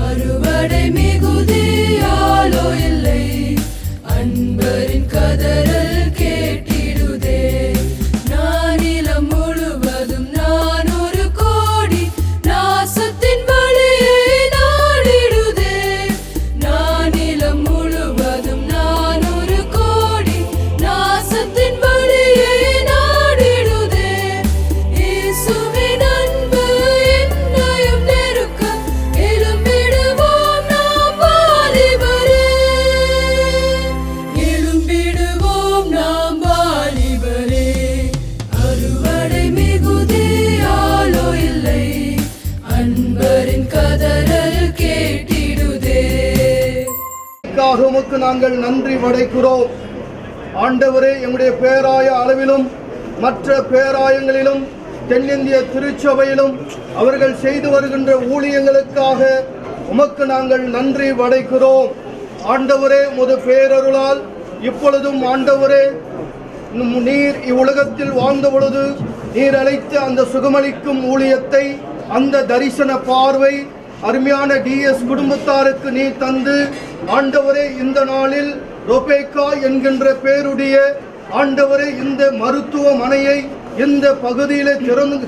அறுவடை மிகுதியாலோ இல்லை, அன்பரின் கதறல் கேட்டிடுதே. நானிலம் முழுவதும் 400 கோடி நாசத்தின் வழியை நாடிடுதே. நானிலம் முழுவதும் 400 கோடி நாசத்தின் வழியை நாடிடுதே. இயேசுவின் அன்பு என்னையும் நெருக்க எழும்பிடுவோம் நாம் வாலிபரே. எழும்பிடுவோம் நாம் வாலிபரே. அறுவடை மிகுதியாலோ இல்லை, அன்பரின் கதறல் கேட்டிடுதே. உமக்கு நாங்கள் நன்றி படைக்கிறோம். ஆண்டவரே, எங்களுடைய பேராய அளவிலும் மற்ற பேராயங்களிலும் தென்னிந்திய திருச்சபையிலும் அவர்கள் செய்து வருகின்ற ஊழியங்களுக்காக உமக்கு நாங்கள் நன்றி படைக்கிறோம். ஆண்டவரே, உமது பேரருளால் இப்பொழுதும் ஆண்டவரே, நீர் இவ்வுலகத்தில் வாழ்ந்த பொழுது நீர் அழைத்த அந்த சுகமளிக்கும் ஊழியத்தை, அந்த தரிசன பார்வை அருமையான டிஎஸ் குடும்பத்தாருக்கு நீ தந்து ஆண்டவரே, இந்த நாளில் ரொபேக்கா என்கின்ற பேருடைய ஆண்டவரே இந்த மருத்துவமனையை இந்த பகுதியிலே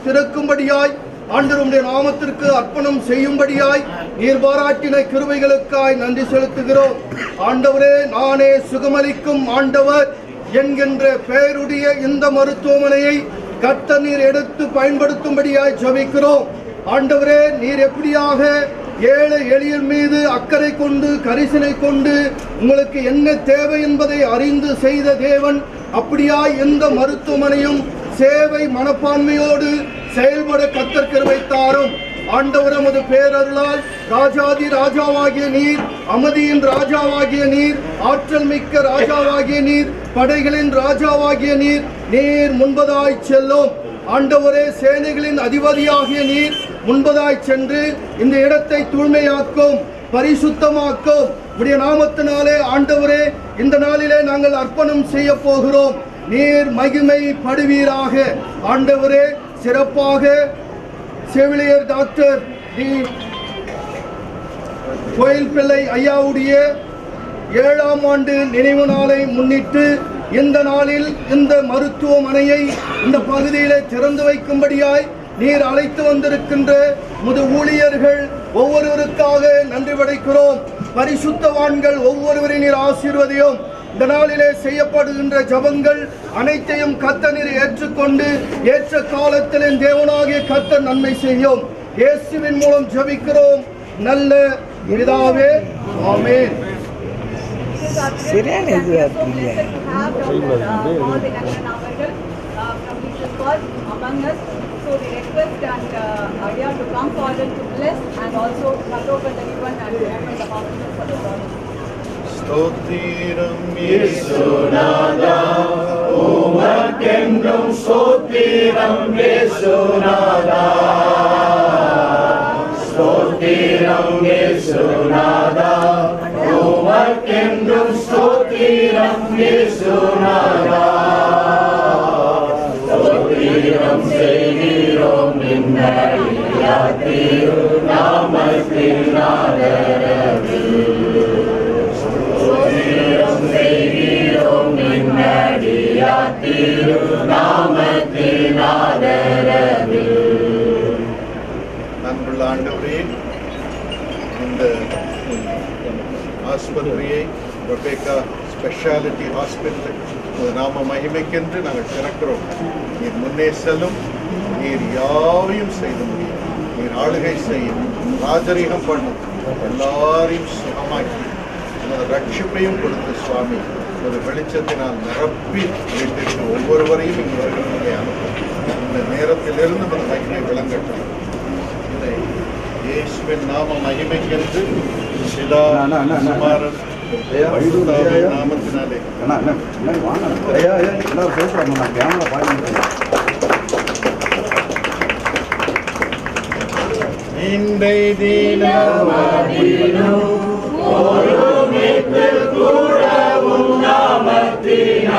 திறக்கும்படியாய் ஆண்டவருடைய நாமத்திற்கு அர்ப்பணம் செய்யும்படியாய் நீர் பாராட்டின கிருபைகளுக்காய் நன்றி செலுத்துகிறோம். ஆண்டவரே, நானே சுகமளிக்கும் ஆண்டவர் என்கின்ற பெயருடைய இந்த மருத்துவமனையை கர்த்தர் நீர் எடுத்து பயன்படுத்தும்படியாய் ஜெபிக்கிறோம். ஆண்டவரே, நீர் எப்படியாக ஏழை எளியர் மீது அக்கறை கொண்டு கரிசனை கொண்டு உங்களுக்கு என்ன தேவை என்பதை அறிந்து செய்த தேவன், அப்படியாய் எந்த மருத்துவமனையும் சேவை மனப்பான்மையோடு செயல்பட கர்த்தர் கிருபை தாரும். ஆண்டவர், உமது பேரருளால் ராஜாதி ராஜாவாகிய நீர், அமைதியின் ராஜாவாகிய நீர், ஆற்றல் மிக்க ராஜாவாகிய நீர், படைகளின் ராஜாவாகிய நீர், நீர் முன்பதாய் செல்லும். ஆண்டவரே, சேனைகளின் அதிபதியாகிய நீர் முன்பதாய் சென்று இந்த இடத்தை தூய்மையாக்கும், பரிசுத்தமாக்கும். உடைய நாமத்தினாலே ஆண்டவரே, இந்த நாளிலே நாங்கள் அர்ப்பணம் செய்ய போகிறோம். நீர் மகிமை படுவீராக. ஆண்டவரே, சிறப்பாக செவிலியர் டாக்டர் டி கோயில் பிள்ளை ஐயாவுடைய 7ஆம் ஆண்டு நினைவு நாளை முன்னிட்டு இந்த நாளில் இந்த மருத்துவமனையை இந்த பகுதியிலே திறந்து வைக்கும்படியாய் நீர் அழைத்து வந்திருக்கின்ற முது ஊழியர்கள் ஒவ்வொருவருக்காக நன்றி படைக்கிறோம். பரிசுத்தவான்கள் ஒவ்வொருவரையும் நீர் ஆசீர்வதியும். இந்த நாளிலே செய்யப்படுகின்ற ஜபங்கள் அனைத்தையும் கர்த்தர் நீர் ஏற்றுக்கொண்டு ஏற்ற காலத்தில் தேவனாகிய கர்த்தர் நன்மை செய்யும். இயேசுவின் மூலம் ஜெபிக்கிறோம் நல்ல பிதாவே, ஆமென். சரியான இது So we request and Arya to come forward to bless and also cut open the ribbon and open the hospital for the Lord. ஸ்தோத்திரம் இயேசுநாதா, உமக்கென்றும் ஸ்தோத்திரம் இயேசுநாதா. ஸ்தோத்திரம் இயேசுநாதா, உமக்கென்றும் ஸ்தோத்திரம் இயேசுநாதா. ஸ்தோத்திரம் செய்கிறோம் நின்னடியா திருநாமத்தின் ஆதரவில். ஸ்தோத்திரம் செய்கிறோம் நின்னடியா திருநாமத்தின் ஆதரவில். அன்புள்ள ஆண்டவரே, இந்த ஆஸ்பத்திரியை ரொபேக்கா ஸ்பெஷாலிட்டி ஹாஸ்பிட்டல் நாம மகிமைக்கென்று நாங்கள் திறக்கிறோம். நீர் முன்னே செல்லும், நீர் யாவையும் செய்து முடியும். நீர் ஆளுகை செய்யும், ராஜரீகம் பண்ணும், எல்லாரையும் சுகமாக்கி ரட்சிப்பையும் கொடுத்து சுவாமி ஒரு வெளிச்சத்தினால் நிரப்பி வீட்டிற்கு ஒவ்வொருவரையும் இங்கு வருகிறவர்களை அனுப்பும். இந்த நேரத்திலிருந்து ஒரு மகிமை விளங்கட்டும். இதை இயேசுவின் நாம மகிமைக்கென்று சிலா குமாரன் நாமத்தினாலே இன்றை தினமதிலும் ஒருமித்து கூடவும் நாமத்தினார்.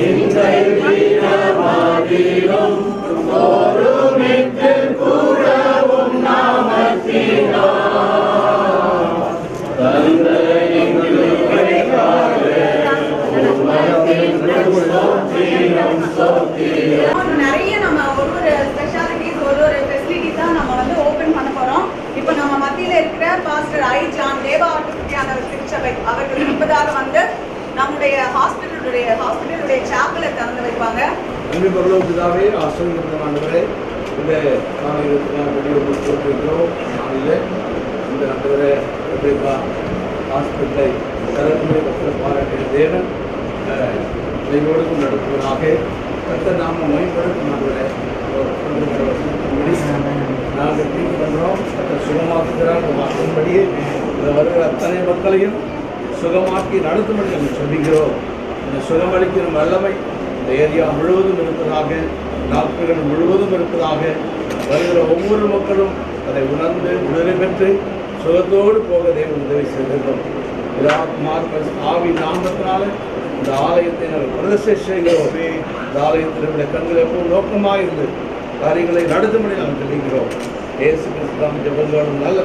இன்றை தினமதிலும் ஒருமித்து கூடவும் நாமத்தினார். டாக்டர் ஐ ஜான் தேவா ஆட்டுக்குட்டியானவர் திருச்சபை அவர்கள் முன்பதாக வந்து நம்முடைய ஹாஸ்பிட்டலுடைய சாப்பலை திறந்து வைப்பாங்க. அன்பு பரலோக பிதாவே, ஆசீர்வதிக்கப்பட்ட ஆண்டவரே, இந்த காலையில் வெளியே கொடுத்திருக்கிறோம். நாளில் இந்த ஆண்டவரே ஹாஸ்பிட்டலை கருத்துரை பாராட்டிய தேவன் இதையோடு நடத்துவதாக கர்த்தர் நாம மேம்படுத்தும் ஆண்டவரே. நாங்கள் ட்ரீட் பண்ணுறோம், கர்த்தர் சுகமாக்குகிறார். வாக்கின்படியே இந்த வருகிற அத்தனை மக்களையும் சுகமாக்கி நடத்தும்படி நம்ம சொல்லிக்கிறோம். இந்த சுகமளிக்கிற வல்லமை இந்த ஏரியா முழுவதும் இருப்பதாக, நாட்கள் முழுவதும் இருப்பதாக. வருகிற ஒவ்வொரு மக்களும் அதை உணர்ந்து உணர்வு பெற்று சுகத்தோடு போக தேவன் உதவி செய்திருக்கிறோம். ஆவி நாமத்தினால இந்த ஆலயத்தை நாங்கள் பிரதிஷ்டை செய்கிறோம். இந்த ஆலயத்தில் நம்முடைய கண்கள் எப்பவும் நோக்கமாக இருந்து காரியங்களை நடத்தும்படி நாம் தெரிவிக்கிறோம். இயேசு கிறிஸ்து ஜெபங்களோடு நல்ல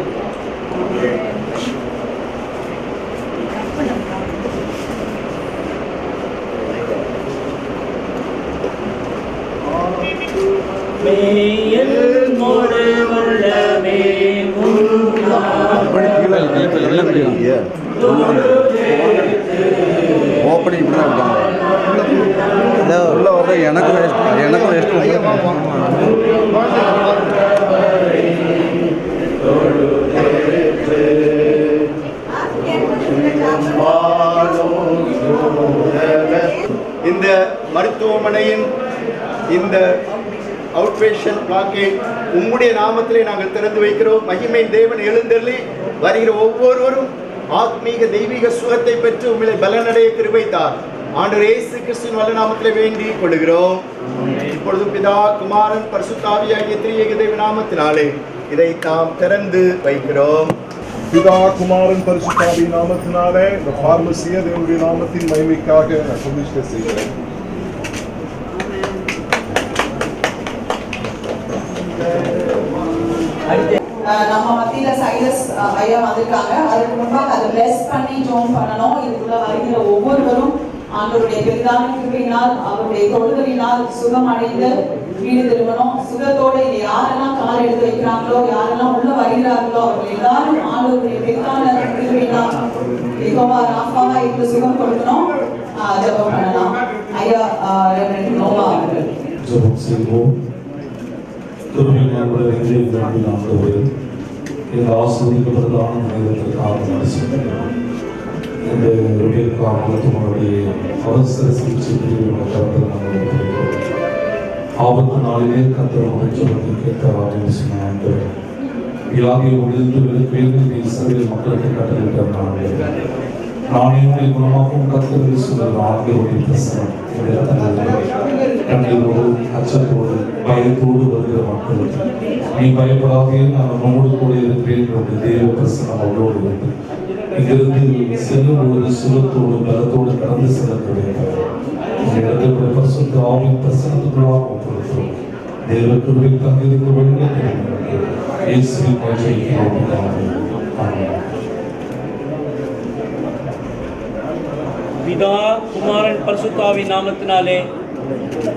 ஓப்பனிங் இப்படி தான் இருக்காங்க. உள்ள வர்ற எனக்கும் வேஸ்ட் இந்த மருத்துவமனையின் இந்த அவுட் பேஷண்ட் பிளாக்கை உம்முடைய நாமத்திலே நாங்கள் திறந்து வைக்கிறோம். மகிமை தேவன் எழுந்தருளி வருகிற ஒவ்வொருவரும் ஆத்மீக தெய்வீக சுகத்தை பெற்று உங்களை பலனடைய கிருபைத்தார். ஆண்டவர் இயேசு கிறிஸ்துவின் வல்ல நாமத்திலே வேண்டிக் கொள்கிறோம். இப்பொழுது பிதா குமாரன் பரிசுத்தாவியாகிய திரியேக தேவ நாமத்தினாலே இதை நாம் திறந்து வைக்கிறோம். பிதா குமாரன் பரிசுத்தாவி நாமத்தினாலே இந்த பார்மசியை தேவனுடைய நாமத்தின் மகிமைக்காக நான் பிரதிஷ்டை செய்கிறேன். நம்ம மத்தியில சைலஸ் ஐயா வந்திருக்காங்க. அதுக்கு முன்பாக அதை பிளஸ் பண்ணி ஜோம் பண்ணணும். இதுக்குள்ள வருகிற ஒவ்வொருவரும் ஆண்டவருடைய பெரிதான கிருபையினால் அவருடைய தொழுதலினால் சுகம் அடைந்து வீடு திரும்பணும். சுகத்தோடு இது யாரெல்லாம் கால் எடுத்து வைக்கிறாங்களோ, யாரெல்லாம் உள்ள வருகிறார்களோ, அவர்கள் எல்லாரும் ஆண்டவருடைய பெரிதான கிருபையினால் யெகோவா ராஃபாவா இருந்து சுகம் கொடுக்கணும். ஜெபம் பண்ணலாம். ஐயா ரெவரண்ட் நோவா அவர்கள் ஜெபம் செய்வோம். இந்த ஆசிரியப்பட்டதான நேரத்திற்காக இந்த மருத்துவமனையுடைய அவசர சிகிச்சை பிரிவுகளை கருத்தில் நாங்கள் ஆபத்து நாளிலே கத்தர் அமைச்சரத்தை கேட்கவாறு சொன்னாங்க. வியாதியை முடிந்து வேலை இஸ்ரவேல் மக்களுக்கு கட்டளையிட்டார். நானே உங்களை குணமாகவும் கத்தர் சொல்லுகிற ஆகியோருடைய பிரசனம் கண்ணீரோடு அச்சத்தோடு பயத்தோடு வருகிற மக்களுக்கு நீ பயப்படாதே, நான் நம்மோடு கூட இருக்கிறேன். தேவ பிரசனம் அவளோடு இருந்து இங்கிருந்து செல்லும் பொழுது சுகத்தோடு பலத்தோடு கடந்து செல்லக்கூடிய இடத்துல பரிசுத்த ஆவின் பிரசனத்துக்குள்ளாக ஒப்புறுத்தோம். தேவ கிருபை தங்கியிருக்க வேண்டும். இயேசுவின் பிதா குமாரன் பரிசுத்தாவின் நாமத்தினாலே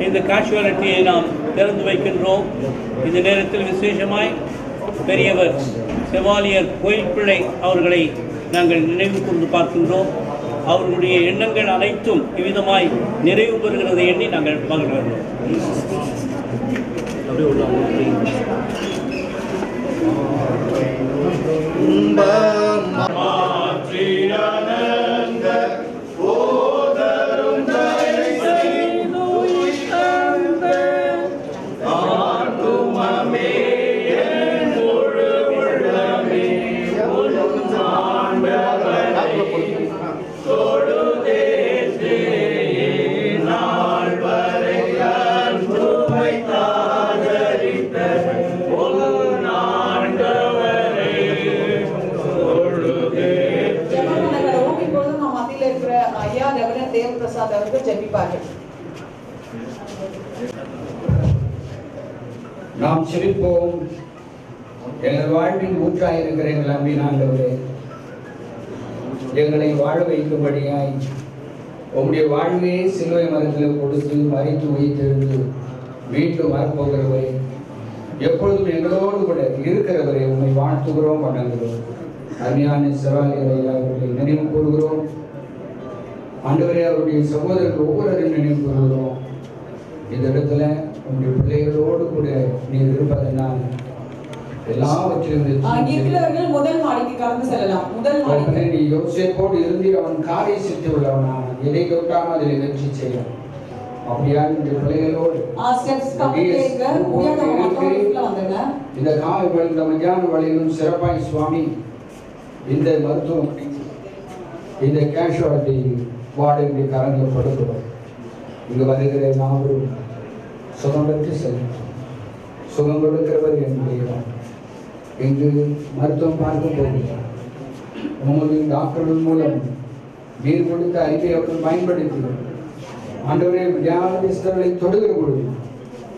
இந்த கேஷுவாலிட்டியை நாம் திறந்து வைக்கின்றோம். இந்த நேரத்தில் விசேஷமாய் பெரியவர் செவாலியர் கோயில் பிள்ளை அவர்களை நாங்கள் நினைவு கூர்ந்து பார்க்கின்றோம். அவர்களுடைய எண்ணங்கள் அனைத்தும் இவ்விதமாய் நிறைவு பெறுகிறதை எண்ணி நாங்கள் மகிழ்கிறோம். நாம் சிரிப்போம். எங்கள் வாழ்வின் ஊற்றாயிருக்கிற எங்கள் அன்பின் ஆண்டவரே, எங்களை வாழ வைக்கும்படியாய் உங்களுடைய வாழ்வே சிலுவை மரத்தில் கொடுத்து மறித்து உயிர்த்தெழுந்து மீண்டும் வரப்போகிறவரே, எப்பொழுதும் எங்களோடு கூட இருக்கிறவரே உண்மை வாழ்த்துகிறோம், வணங்குகிறோம். அருமையான செவாலியர் ஐயா அவர்களை நினைவு கூறுகிறோம். ஆண்டவரே, அவருடைய சகோதரர்கள் ஒவ்வொருவரையும் நினைவு கூறுகிறோம். இந்த இடத்துல உங்களுடைய பிள்ளைகளோடு கூட நீர் இருப்பதனால் எல்லாவற்றிலும் இருக்கிறவர்கள் முதல் மாடிக்கு கடந்து செல்லலாம். முதல் மாடிக்கு நீ யோசேப்போடு இருந்து அவன் காரை சித்தி உள்ளவனான எதை தொட்டாலும் அதில் வெற்றி செய்யும். அப்படியா இந்த பிள்ளைகளோடு இந்த காலை இந்த மத்தியான வழியிலும் சிறப்பாய் சுவாமி இந்த மருத்துவம் இந்த கேஷுவாலிட்டி வார்டுடைய கரங்களை கொடுக்கிறோம். இங்கு வருகிற நாவரும் சுகம் பெற்று செல்லும். சுகம் கொடுக்கிறவர் என்னுடைய இங்கு மருத்துவம் பார்க்க போகிறார். உங்களுடைய டாக்டர்கள் மூலம் நீர் கொடுத்த அறிவை அவர்கள் பயன்படுத்தி ஆண்டவரே வியாதிஸ்தர்களை தொடுகிற பொழுது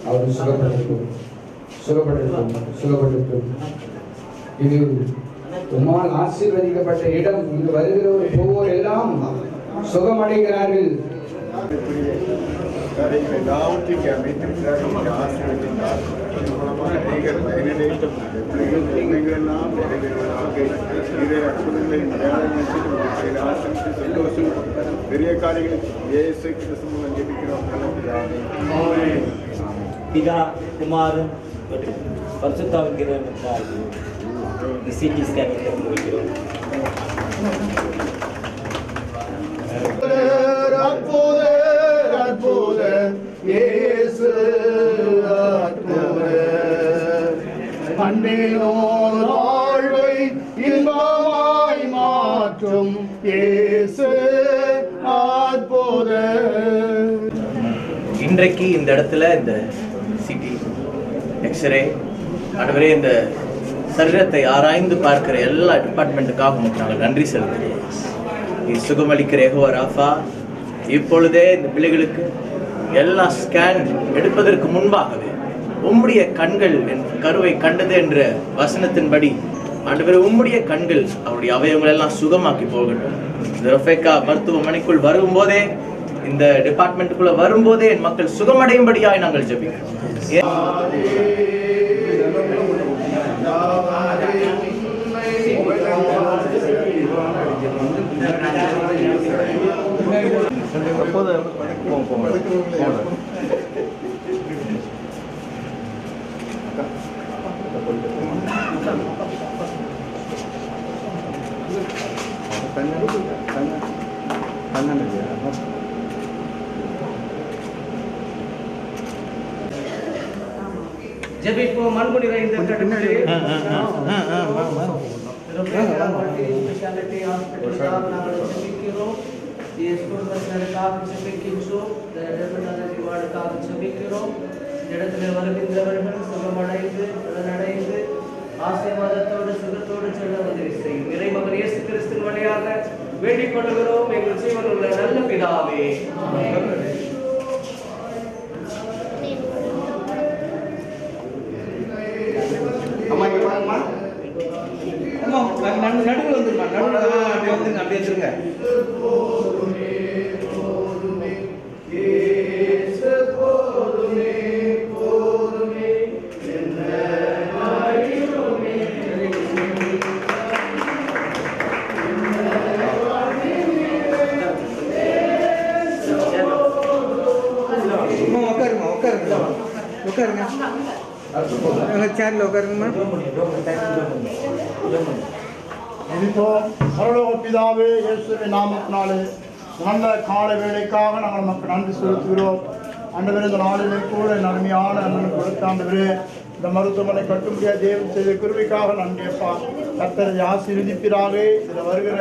அவர் சுகப்படுத்தும். இது உம்மால் ஆசீர்வதிக்கப்பட்ட இடம். இங்கு வருகிறவர் ஒவ்வொரு எல்லாம் சுகமடைகிறார்கள். பெரிய காரியங்களை இயேசு கிறிஸ்து மூலம் ஜெபிக்கிறோம். பிதா குமாரன் பரிசுத்தாவின் சிடி ஸ்கேன் முடிக்கிறோம். வாழ்வை இன்பமாய் மாற்றும் இயேசு அற்புத. இன்றைக்கு இந்த இடத்துல இந்த சிடி எக்ஸ்ரே ஆண்டவரே இந்த சரீரத்தை ஆராய்ந்து பார்க்கிற எல்லா டிபார்ட்மெண்ட்டுக்காக நாங்கள் நன்றி செலுத்துகிறோம். இது சுகமளிக்கிற யெகோவா ராஃபா இப்பொழுதே இந்த பிள்ளைகளுக்கு எல்லா ஸ்கேன் எடுப்பதற்கு முன்பாகவே உம்முடைய கண்கள் என் கருவை கண்டது என்ற வசனத்தின்படி ஆண்டவரே உம்முடைய கண்கள் அவருடைய அவயவங்கள் எல்லாம் சுகமாக்கி போகட்டும். இந்த ரொஃபேக்கா மருத்துவமனைக்குள் வரும்போதே இந்த டிபார்ட்மெண்ட்டுக்குள்ள வரும்போதே என் மக்கள் சுகமடையும்படியாய் நாங்கள் ஜெபிக்கிறோம். ஜெபிப்போம். அன்பு நிறைந்த கடவுளே, இடத்துல வருகின்றவர்கள் சுகமடைந்து பலனடைந்து ஆசீர்வாதத்தோடு சுகத்தோடு செல்ல உதவி செய்யும். இறைமகன் இயேசு கிறிஸ்துவின் வழியாக வேண்டிக் கொள்கிறோம் எங்கள் ஜீவனுள்ள நல்ல பிதாவே. நடுவில் வந்துருமா? நடுவில் அப்படியே வந்துருங்க, அப்படியே வந்துருங்க. உட்காருங்க சேர்ல உட்காருங்கம்மா. பரலோக பிதாவே, இயேசுவின் நாமத்தினாலே நல்ல காலை வேளைக்காக நாங்கள் நமக்கு நன்றி செலுத்துகிறோம். ஆண்டவரே, இந்த நாளிலே கூட நன்மையான அண்ணன் கொடுத்த ஆண்டவரே, இந்த மருத்துவமனை கட்டும்படியாக தேவன் செய்த கிருபைக்காக நன்றியப்பா. கர்த்தரை ஆசீர்வதிப்பீராக. இதில் வருகிற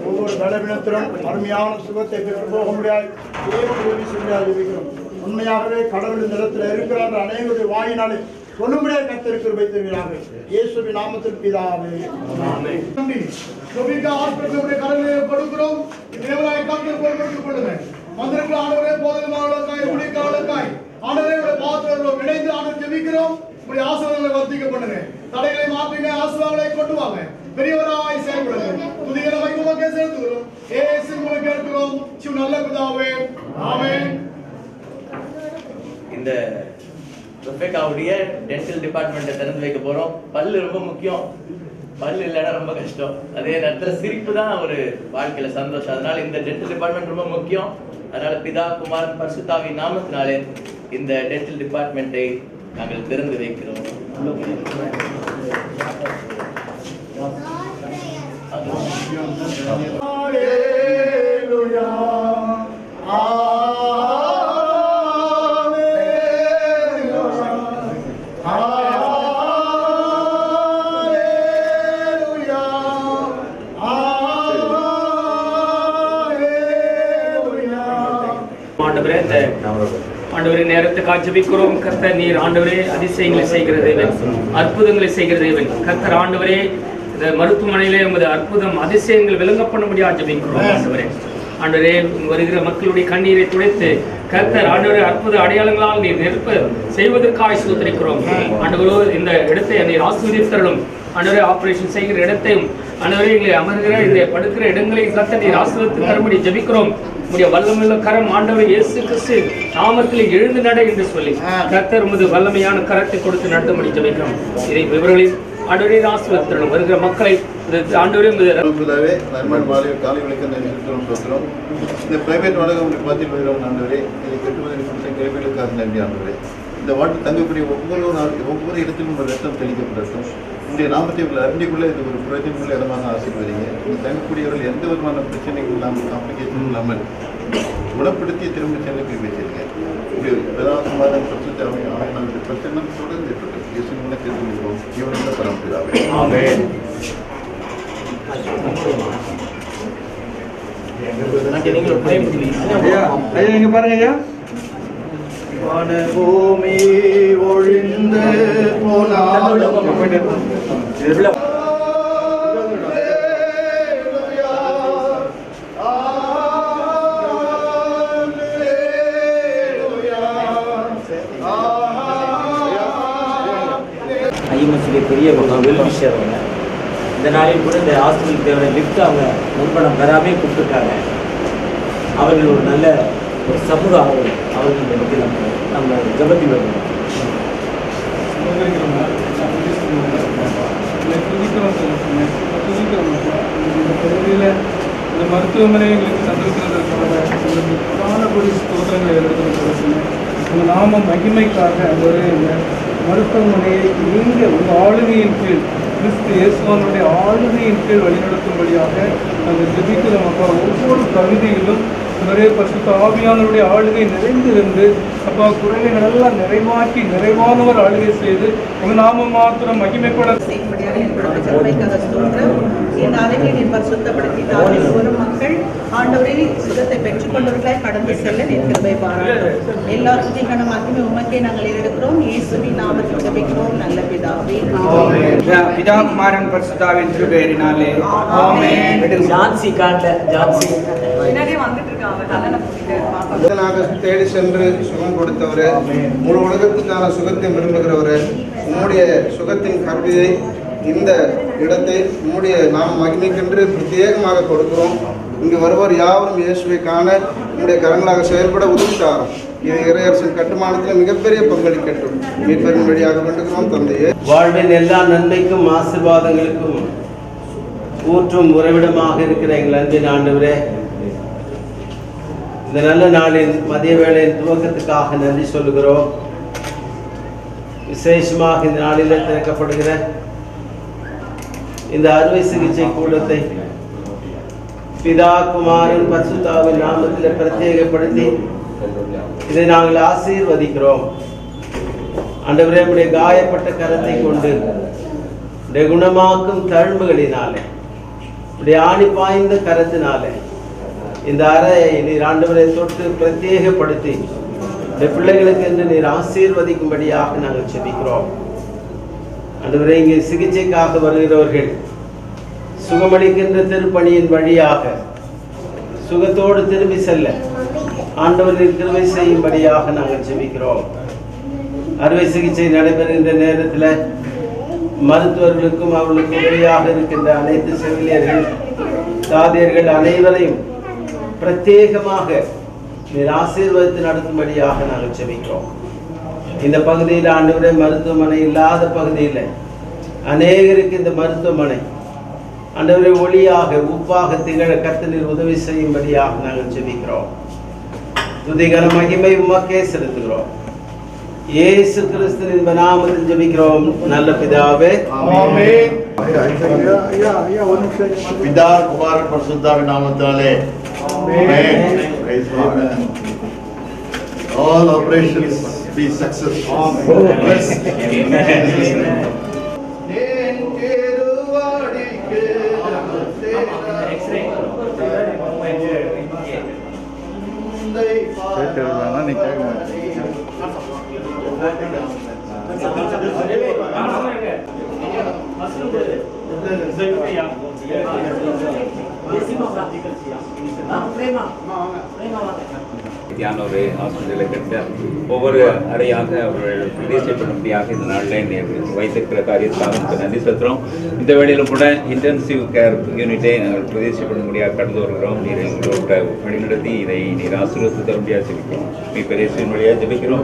ஒவ்வொரு பலவீனத்திலும் அருமையான சுகத்தை பெற்று போக முடியாது தேவன் உதவி செய்ய இருக்கிறோம். உண்மையாகவே கடவுள் இந்த இடத்துல இருக்கிறார் அனைவருடைய வாயினாலே சொல்லும்படியாக கர்த்தர் கிருபை தருகிறாங்க. இயேசுவின் நாமத்தில் பிதாவே. கொடுக்கிறோம். தேவராய் கர்த்தர் பொறுப்பேற்றுக் கொள்ளுங்கள். மந்திரங்கள் ஆண்டவரே, போதகமானவர்களுக்காய் ஊழியக்காரர்களுக்காய் ஆண்டவரே பாத்திரம் இணைந்து ஆண்டவர் ஜெபிக்கிறோம். உங்களுடைய ஆசீர்வாதங்களை வர்த்திக்க பண்ணுங்க. தடைகளை மாற்றுங்க, ஆசீர்வாதங்களை கொண்டு வாங்க. பெரியவராய் செயல்படுங்க. துதிகளை வைக்கும்போது செலுத்துகிறோம். இயேசு மூலம் கேட்கிறோம் நல்ல பிதாவே, ஆமென். இந்த ரொஃபேக்காவுடைய டென்டல் டிபார்ட்மெண்ட்டை திறந்து வைக்க போகிறோம். பல்லு ரொம்ப முக்கியம். பல் இல்லைன்னா ரொம்ப கஷ்டம். அதே நேரத்தில் சிரிப்பு தான் ஒரு வாழ்க்கையில சந்தோஷம். அதனால இந்த டென்டல் டிபார்ட்மெண்ட் ரொம்ப முக்கியம். அதனால பிதா குமாரன் பரிசுத்தாவின் நாமத்தினாலே இந்த டென்டல் டிபார்ட்மெண்ட்டை நாங்கள் திறந்து வைக்கிறோம். ஆண்டவரே நேரத்துக்காக ஜெபிக்கிறோம். கர்த்தர் நீர் ஆண்டவரே அதிசயங்களை செய்கிற தேவன், அற்புதங்களை செய்கிற தேவன். கர்த்தர் ஆண்டவரே இந்த மருத்துவமனையிலே உமது அற்புதம் அதிசயங்கள் விளங்க பண்ண முடியாது ஜெபிக்கிறோம். ஆண்டவரே வருகிற மக்களுடைய கண்ணீரை துடைத்து கர்த்தர் ஆண்டவரே அற்புத அடையாளங்களால் நீர் நெருப்ப செய்வதற்காக ஸ்தோத்திரிக்கிறோம். ஆண்டவரோ இந்த இடத்தை நீர் ஆசீர்வதித்தருளும். ஆண்டவரே ஆபரேஷன் செய்கிற இடத்தையும் ஆண்டவரே எங்களை அமர்கிற இந்த படுக்கிற இடங்களையும் கர்த்தர் நீர் ஆசீர்வதித்து தரும்படி ஜெபிக்கிறோம். உடைய வல்லமையுள்ள கரம் ஆண்டவர் இயேசு கிறிஸ்து நாமத்தில் எழுந்து நட என்று சொல்லி கர்த்தர் உமது வல்லமையான கரத்தை கொடுத்து நடத்தும்படி ஜெபிக்கிறோம். இதை விவரங்களில் ஆண்டவரே ஆசீர்வதித்தருளும். வருகிற மக்களை ஆண்டவரே காலை விளக்கம் சொல்கிறோம். இந்த பிரைவேட் வாடகை உங்களுக்கு பார்த்து போயிடும். ஆண்டவரே இதை கட்டுவதற்கு கேள்விகளுக்காக நன்றி. ஆண்டவரே இந்த வாட்டு தங்கக்கூடிய ஒவ்வொரு இடத்திலும் ஒரு ரத்தம் தெளிக்கப்படட்டும். உங்களுடைய நாமத்தை உள்ள அறிஞ்சிக்குள்ளே இது ஒரு பிரயோஜனமுள்ள இடமாக ஆசைப்படுவீங்க. இந்த தங்கக்கூடியவர்கள் எந்த விதமான பிரச்சனைகள் இல்லாமல் காம்ப்ளிகேஷன் இல்லாமல் குணப்படுத்தி திரும்ப செல்ல போய் வச்சிருங்க. இப்படி பிரதாசமாதம் பிரச்சனை பிரச்சனை தொடர்ந்து இருக்கட்டும். இயேசுவின் தெரிஞ்சுக்கிறோம். இவனுள்ள பரம்பிதாவே. நீங்க பாருங்க. பூமி ஒழிந்து போனாலும் ஐஎம்எஸ்க்கு பெரிய வெல்விஷர் அவங்க. இந்த நாளில் கூட இந்த ஹாஸ்பிட்டலுக்கு தேவையான லிஃப்ட் அவங்க முன்பணம் பெறாமே கொடுத்துருக்காங்க. அவர்கள் ஒரு நல்ல ஒரு சமூக ஆர்வம் அவர்கள் பற்றி நம்ம ஜபத்தில் வரணும். இந்த மருத்துவமனை எங்களுக்கு தந்திருக்கிறதற்காக புராணப்படி ஸ்தோத்திரங்களை எழுதுகிறதுக்கு உங்கள் நாம மகிமைக்காக அந்த மருத்துவமனையை நீங்கள் உங்கள் ஆளுகையின் கீழ் கிறிஸ்து இயேசுவானுடைய ஆளுகையின் கீழ் வழிநடத்தும்படியாக நாங்கள் ஜெபிக்கிறோம். அப்பா ஒவ்வொரு பகுதியிலும் ஒரே பரிசுத்த ஆவியானவருடைய ஆளுகை நிறைந்திருந்து அப்பா குறைகளை நல்லா நிறைவாக்கி நிறைவானவர் ஆளுகை செய்து உங்கள் நாம மாத்திரம் மகிமைப்பட இந்த ஆளுகை நீர் பரிசுத்தப்படுத்தினார். ஒரு மக்கள் ஆண்டவரே சுகத்தை பெற்றுக்கொண்டவர்களாய் கடந்து செல்ல நீர் கிருபை பாராட்டும். எல்லா துதிக்கான மகிமை உமக்கே நாங்கள் எடுக்கிறோம். இயேசுவின் நாமத்தில் ஜெபிக்கிறோம் நல்ல பிதாவே. பிதா குமாரன் பரிசுத்தாவின் கிருபையினாலே ஆமென். ஜான்சி காட்ட ஜான்சி தேடி சென்று சுகம் கொடுத்தவரே, முழு உலகத்துக்கான சுகத்தை விரும்புகிறவரே, உம்முடைய சுகத்தின் கருவியை இந்த இடத்தை உம்முடைய நாம் மகிமைக்கென்று பிரத்யேகமாக கொடுக்கிறோம். இங்கு வருவோர் யாவரும் இயேசுவை காண உம்முடைய கரங்களாக செயல்பட உதவித்தாரும். இது இறையரசின் கட்டுமானத்தில் மிகப்பெரிய பங்களிக்கட்டும். மீட்பரின் வழியாக வேண்டுகிறோம் தந்தையே. வாழ்வின் எல்லா நன்மைக்கும் ஆசீர்வாதங்களுக்கும் ஊற்றும் உறைவிடமாக இருக்கிற எங்கள் அன்பின் ஆண்டவரே, இந்த நல்ல நாளின் மதிய வேளையின் துவக்கத்துக்காக நன்றி சொல்லுகிறோம். விசேஷமாக இந்த நாளில் திறக்கப்படுகிற இந்த அறுவை சிகிச்சை கூடத்தை பிதா குமாரன் பரிசுத்தாவின் நாமத்தில் பிரத்யேகப்படுத்தி இதை நாங்கள் ஆசீர்வதிக்கிறோம். ஆண்டவரே, நம்முடைய காயப்பட்ட கரத்தை கொண்டு உடைய குணமாக்கும் தழும்புகளினாலே உடைய ஆணி பாய்ந்த கரத்தினாலே இந்த அறையை நீர் ஆண்டவரை தொட்டு பிரத்யேகப்படுத்தி இந்த பிள்ளைகளுக்கு என்று நீர் ஆசீர்வதிக்கும்படியாக நாங்கள் செபிக்கிறோம். ஆண்டவரே, இங்கே சிகிச்சைக்காக வருகிறவர்கள் சுகமளிக்கின்ற திருப்பணியின் வழியாக சுகத்தோடு திரும்பி செல்ல ஆண்டவரின் கிருபை செய்யும்படியாக நாங்கள் செபிக்கிறோம். அறுவை சிகிச்சை நடைபெறுகின்ற நேரத்தில் மருத்துவர்களுக்கும் அவர்களுக்கு உதவியாக இருக்கின்ற அனைத்து செவிலியர்கள் தாதியர்கள் அனைவரையும் பிரத்யேகமாக நீர் ஆசீர்வதித்து நடத்தும்படியாக நாங்கள் செபிக்கிறோம். இந்த பகுதியில் ஆண்டவரே, மருத்துவமனை இல்லாத பகுதியில் அநேகருக்கு இந்த மருத்துவமனை ஆண்டவரே ஒளியாக உப்பாக திகழ கர்த்தர் உதவி செய்யும்படியாக நாங்கள் ஜெபிக்கிறோம். துதிகர மகிமை உமக்கே செலுத்துகிறோம். இயேசு கிறிஸ்துவின் நாமத்தில் ஜெபிக்கிறோம் நல்ல பிதாவே, ஆமென். பிதா குமாரன் பரிசுத்தாவின் நாமத்தாலே ஆமென். Praise God. All operations be successful. Blessed. நீ கேட்க மாட்டேன். ஒரு ஹாஸ்பிட்டலை கட்ட ஒவ்வொரு அறையாக அவர்கள் பிரதிஷ்டை பண்ணும்படியாக இந்த நாளில் வைத்திருக்கிற காரியத்துக்காக நன்றி செலுத்துகிறோம். இந்த வேளையிலும் கூட இன்டென்சிவ் கேர் யூனிட்டை நாங்கள் பிரதிஷ்டை பண்ணும்படியாக கடந்து வருகிறோம். நீர் எங்களோட வழிநடத்தி இதை நீர் ஆசீர்வதித்து தரும்படியாக ஜெபிக்கிறோம். நீ பெரிய வழியாக ஜெபிக்கிறோம்.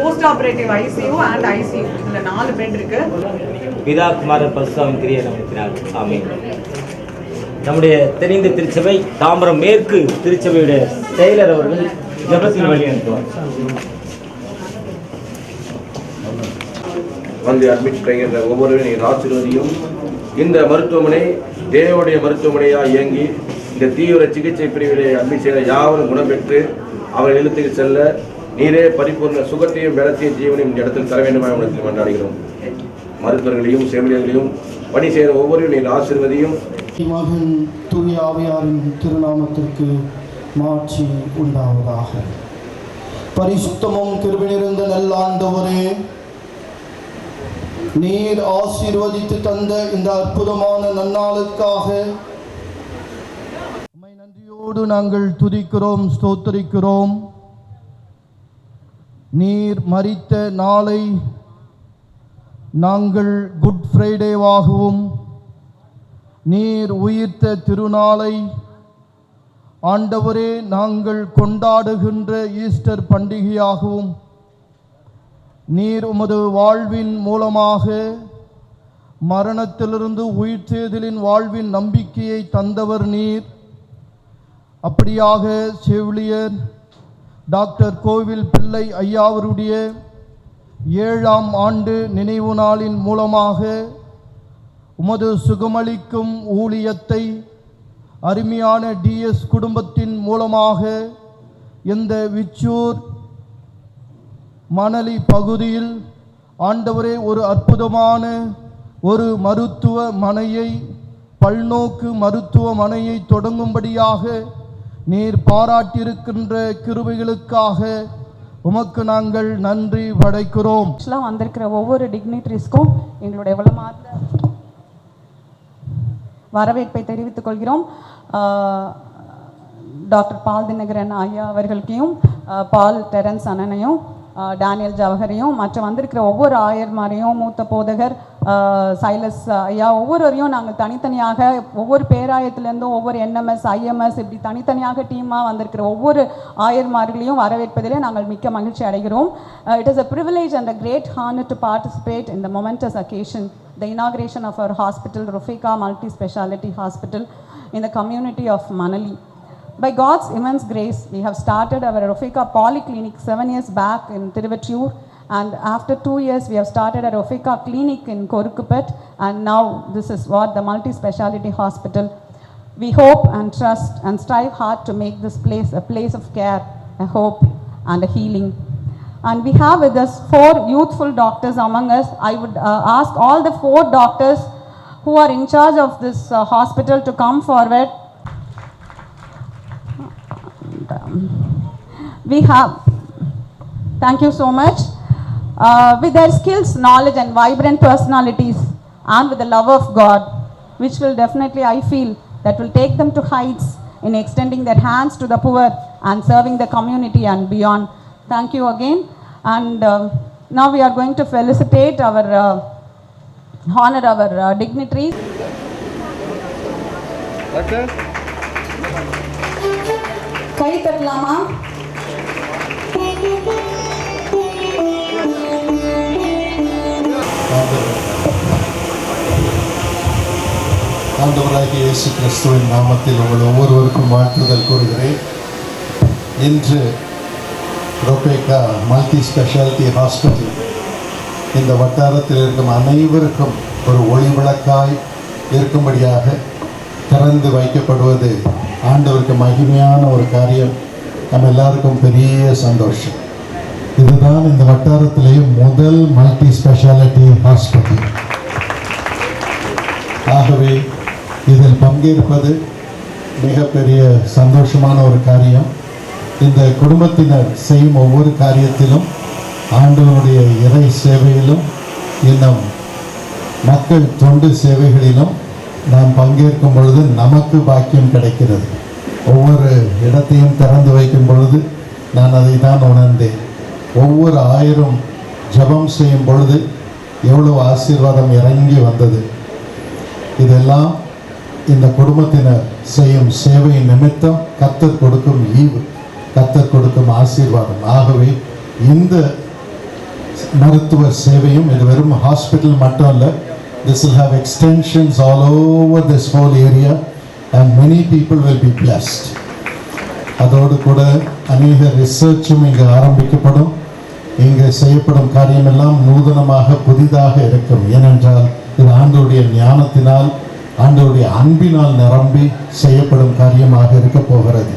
Post operative ICU and ICU இதுல 4 பெட் இருக்கு. பிதா குமாரன் பரிசுத்தாவின் கிரியை நமத்தினார். ஆமென். நம்முடைய தெரிந்த திருச்சபை தாம்பரம் மேற்கு திருச்சபையுடைய செயலர் அவர்கள் ஜெபத்தின் வழி அனுப்புவார். வந்து அட்மிட் செய்கின்ற ஒவ்வொருவரையும் ஆசீர்வதியும். இந்த மருத்துவமனை தேவனுடைய மருத்துவமனையாக இயங்கி இந்த தீவிர சிகிச்சை பிரிவிலே அட்மிட் செய்த யாவரும் குணம் பெற்று அவர்கள் இல்லத்துக்கு செல்ல நீரே பரிபூர்ண சுகத்தையும் பலத்தையும் ஜீவனையும் இந்த இடத்தில் தர வேண்டுமா இடத்தில் கொண்டாடுகிறோம். மருத்துவர்களையும் செவிலியர்களையும் பணி செய்கிற ஒவ்வொருவரையும் நீர் ஆசீர்வதியும். மகன் தூய ஆவியாரின் திருநாமத்திற்கு மாட்சி உண்டாவதாக. பரிசுத்தமும் கிருபை நிறைந்த நல்ல ஆண்டவரே, நீர் ஆசீர்வதித்து தந்த இந்த அற்புதமான நன்னாளுக்காக உம்மை நன்றியோடு நாங்கள் துதிக்கிறோம், ஸ்தோத்திரிக்கிறோம். நீர் மரித்த நாளை நாங்கள் குட் ஃப்ரைடேவாகவும் நீர் உயிர்த்த திருநாளை ஆண்டவரே நாங்கள் கொண்டாடுகின்ற ஈஸ்டர் பண்டிகையாகவும் நீர் உமது வாழ்வின் மூலமாக மரணத்திலிருந்து உயிர்த்தெழுதலின் வாழ்வின் நம்பிக்கையை தந்தவர் நீர். அப்படியாக செவிலியர் டாக்டர் கோவில் பிள்ளை ஐயாவருடைய 7ஆம் ஆண்டு நினைவு நாளின் மூலமாக உமது சுகமளிக்கும் ஊழியத்தை அருமையான டிஎஸ் குடும்பத்தின் மூலமாக இந்த விச்சூர் மணலி பகுதியில் ஆண்டவரே ஒரு அற்புதமான ஒரு மருத்துவமனையை, பல்நோக்கு மருத்துவமனையை தொடங்கும்படியாக நீர் பாராட்டியிருக்கின்ற கிருபைகளுக்காக உமக்கு நாங்கள் நன்றி படைக்கிறோம். வந்திருக்கிற ஒவ்வொரு டிக்னிட்டரிஸ்க்கும் எங்களுடைய வளமார்ந்த வரவேற்பை தெரிவித்துக் கொள்கிறோம். டாக்டர் பால் தினகரன் ஐயா அவர்களுக்கையும், பால் டெரன்ஸ் அண்ணனையும், டேனியல் ஜவஹரையும், மற்ற வந்திருக்கிற ஒவ்வொரு ஆயர்மாரையும், மூத்த போதகர் சைலஸ் ஐயா, ஒவ்வொருவரையும் நாங்கள் தனித்தனியாக ஒவ்வொரு பேராயத்திலேருந்தும் ஒவ்வொரு என்எம்எஸ் ஐஎம்எஸ் இப்படி தனித்தனியாக டீமாக வந்திருக்கிற ஒவ்வொரு ஆயர்மார்களையும் வரவேற்பதிலே நாங்கள் மிக்க மகிழ்ச்சி அடைகிறோம். It is a privilege and a great honor to participate in the momentous occasion, the inauguration of our hospital, Rufika Multi-Speciality Hospital in the community of Manali. By God's immense grace, we have started our Rufika Polyclinic 7 years back in Tiruvattur, and after 2 years we have started a Rufika Clinic in Korukupet, and now this is what the Multi-Speciality Hospital. We hope and trust and strive hard to make this place a place of care, a hope and a healing. And we have with us 4 youthful doctors among us. I would ask all the 4 doctors who are in charge of this hospital to come forward. We have, thank you so much. With their skills, knowledge and vibrant personalities, and with the love of God, which will definitely, I feel, that will take them to heights in extending their hands to the poor and serving the community and beyond. Thank you again. And now we are going to felicitate our, honor our dignitaries. கை தட்டலாமா? ஆண்டவராகிய இயேசு கிறிஸ்துவின் நாமத்தில் உங்கள் ஒவ்வொருவருக்கும் வாழ்த்துதல் கூறுகிறேன். இன்று ரொபேக்கா multi speciality hospital இந்த வட்டாரத்தில் இருக்கும் அனைவருக்கும் ஒரு ஒளி விளக்காய் இருக்கும்படியாக திறந்து வைக்கப்படுவது ஆண்டவருக்கு மகிமையான ஒரு காரியம். நம்ம எல்லாருக்கும் பெரிய சந்தோஷம். இதுதான் இந்த வட்டாரத்திலேயே முதல் மல்டி ஸ்பெஷாலிட்டி ஹாஸ்பிட்டல். ஆகவே இதில் பங்கேற்பது மிகப்பெரிய சந்தோஷமான ஒரு காரியம். இந்த குடும்பத்தினர் செய்யும் ஒவ்வொரு காரியத்திலும் ஆண்டவருடைய இறை சேவையிலும் இன்னும் மக்கள் தொண்டு சேவைகளிலும் நாம் பங்கேற்கும் பொழுது நமக்கு பாக்கியம் கிடைக்கிறது. ஒவ்வொரு இடத்தையும் திறந்து வைக்கும் பொழுது நான் அதை தான் உணர்ந்தேன். ஒவ்வொரு 1000 ஜபம் செய்யும் பொழுது எவ்வளவு ஆசீர்வாதம் இறங்கி வந்தது. இதெல்லாம் இந்த குடும்பத்தினர் செய்யும் சேவை நிமித்தம் கர்த்தர் கொடுக்கும் ஈவு, கர்த்தர் கொடுக்கும் ஆசீர்வாதம். ஆகவே இந்த மருத்துவ சேவையும் இது வெறும் ஹாஸ்பிட்டல் மட்டும் அல்ல. This will have extensions all over this whole area and many people will be blessed. அதோடு கூட அநேக ரிசர்ச்சும் இங்கு ஆரம்பிக்கப்படும். இங்கு செய்யப்படும் காரியமெல்லாம் நூதனமாக புதிதாக இருக்கும். ஏனென்றால் இது ஆண்டவருடைய ஞானத்தினால் ஆண்டவருடைய அன்பினால் நிரம்பி செய்யப்படும் காரியமாக இருக்க போகிறது.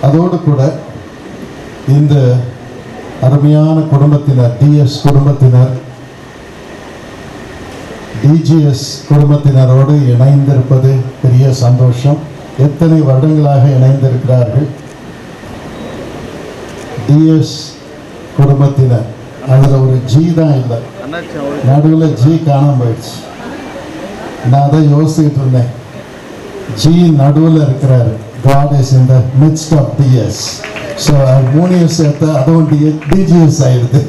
அதோடு கூட இந்த அருமையான குடும்பத்தினர், டிஎஸ் குடும்பத்தினர், டிஜிஎஸ் குடும்பத்தினரோடு இணைந்திருப்பது பெரிய சந்தோஷம். எத்தனை வருடங்களாக இணைந்திருக்கிறார்கள். டிஎஸ் குடும்பத்தினர் அதில் ஒரு ஜி தான் இல்லை, நடுவில் ஜி காணாம போயிடுச்சு. நான் அதை யோசிச்சுட்டு இருந்தேன். ஜி நடுவில் இருக்கிறாரு. God is in the midst of DS. So harmonious சேர்த்தா அதுவும் DGS ஆயிடுது.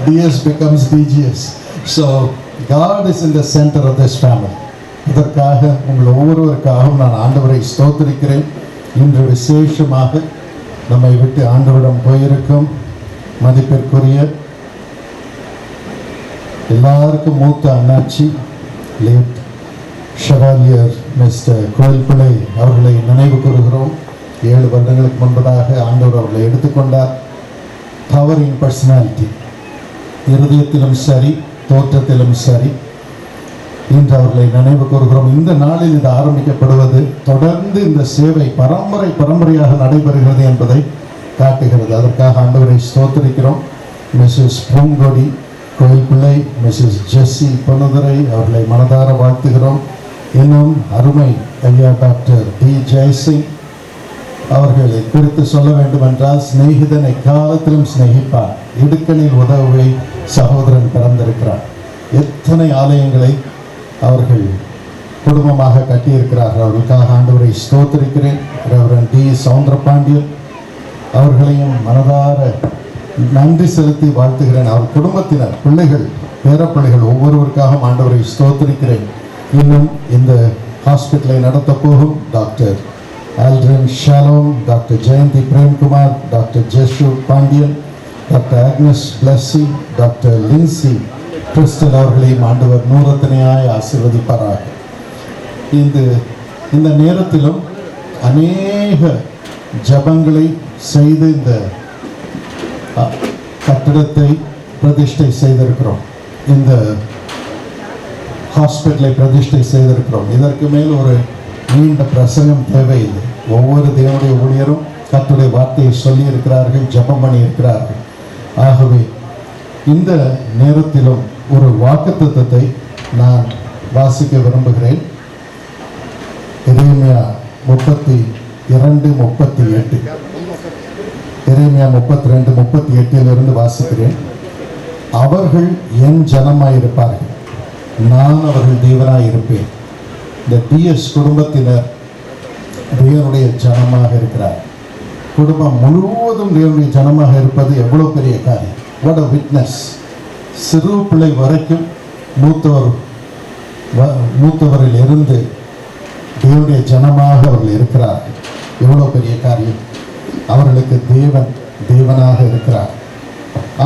DS becomes DGS. So God is in the center of this family. இதற்காக உங்கள் ஒவ்வொருவருக்காகவும் நான் ஆண்டவரை ஸ்தோத்திரிக்கிறேன். இன்று விசேஷமாக நம்மை விட்டு ஆண்டவரிடம் போயிருக்கும் மதிப்பிற்குரிய எல்லாருக்கும் மூத்த அண்ணாச்சி லேட் ஷெவாலியர் மிஸ்டர் கோயில் பிள்ளை அவர்களை நினைவு கூறுகிறோம். 7 வருடங்களுக்கு முன்பதாக ஆண்டவர் அவர்களை எடுத்துக்கொண்டார். பவரிங் பர்சனாலிட்டி, இருதயத்திலும் சரி தோற்றத்திலும் சரி. இன்று அவர்களை நினைவு கூறுகிறோம். இந்த நாளில் இது ஆரம்பிக்கப்படுவது தொடர்ந்து இந்த சேவை பரம்பரையாக நடைபெறுகிறது என்பதை காட்டுகிறது. அதற்காக ஆண்டவரை ஸ்தோத்திரிக்கிறோம். மிஸ்ஸஸ் பூங்கொடி கோயில் பிள்ளை, மிஸ்ஸஸ் ஜெஸ்ஸி பொன்னுதுரை அவர்களை மனதார வாழ்த்துகிறோம். இன்னும் அருமை ஐயா டாக்டர் டி ஜெயசிங் அவர்களை குறித்து சொல்ல வேண்டுமென்றால், சிநேகிதனை காலத்திலும் சிநேகிப்பார், இடுக்கணில் உதவுவை சகோதரன் பிறந்திருக்கிறார். எத்தனை ஆலயங்களை அவர்கள் குடும்பமாக கட்டியிருக்கிறார்கள். அவர்களுக்காக ஆண்டவரை ஸ்தோத்திரிக்கிறேன். ரெவரன் டி சவுந்தரபாண்டியன் அவர்களையும் மனதார நன்றி செலுத்தி வாழ்த்துகிறேன். அவர் குடும்பத்தினர், பிள்ளைகள், பேரப்பிள்ளைகள் ஒவ்வொருவருக்காகவும் ஆண்டவரை ஸ்தோத்திரிக்கிறேன். இன்னும் இந்த ஹாஸ்பிட்டலை நடத்த போகும் doctor Aldrin Shalom, doctor Jayanthi Premkumar, doctor Jeshu Pandian, doctor Agnes Blessy, doctor Lincy Crystal அவர்களையும் ஆண்டவர் நூறத்தனையாய் ஆசீர்வதிப்பாராக. இந்த நேரத்திலும் அநேக ஜபங்களை செய்து இந்த கட்டிடத்தை பிரதிஷ்டை செய்திருக்கிறோம். இந்த ஹாஸ்பிட்டலை பிரதிஷ்டை செய்திருக்கிறோம். இதற்கு மேல் ஒரு நீண்ட பிரசங்கம் தேவையில்லை. ஒவ்வொரு தேவனுடைய ஊழியரும் கர்த்தருடைய வார்த்தையை சொல்லி இருக்கிறார்கள், ஜபம் பண்ணி இருக்கிறார்கள். ஆகவே இந்த நேரத்திலும் ஒரு வாக்குத்தத்தத்தை நான் வாசிக்க விரும்புகிறேன். எரேமியா 32:38, எரேமியா 32:38 வாசிக்கிறேன். அவர்கள் என் ஜனமாயிருப்பார்கள், நான் அவர்கள் தேவனாயிருப்பேன். இந்த டிஎஸ் குடும்பத்தினர் தேவனுடைய ஜனமாக இருக்கிறார். குடும்பம் முழுவதும் தேவனுடைய ஜனமாக இருப்பது எவ்வளோ பெரிய காரியம். What a witness. சிறு பிள்ளை வரைக்கும் மூத்தவரில் இருந்து தேவனுடைய ஜனமாக அவர்கள் இருக்கிறார்கள். எவ்வளோ பெரிய காரியம். அவர்களுக்கு தேவனாக இருக்கிறார்.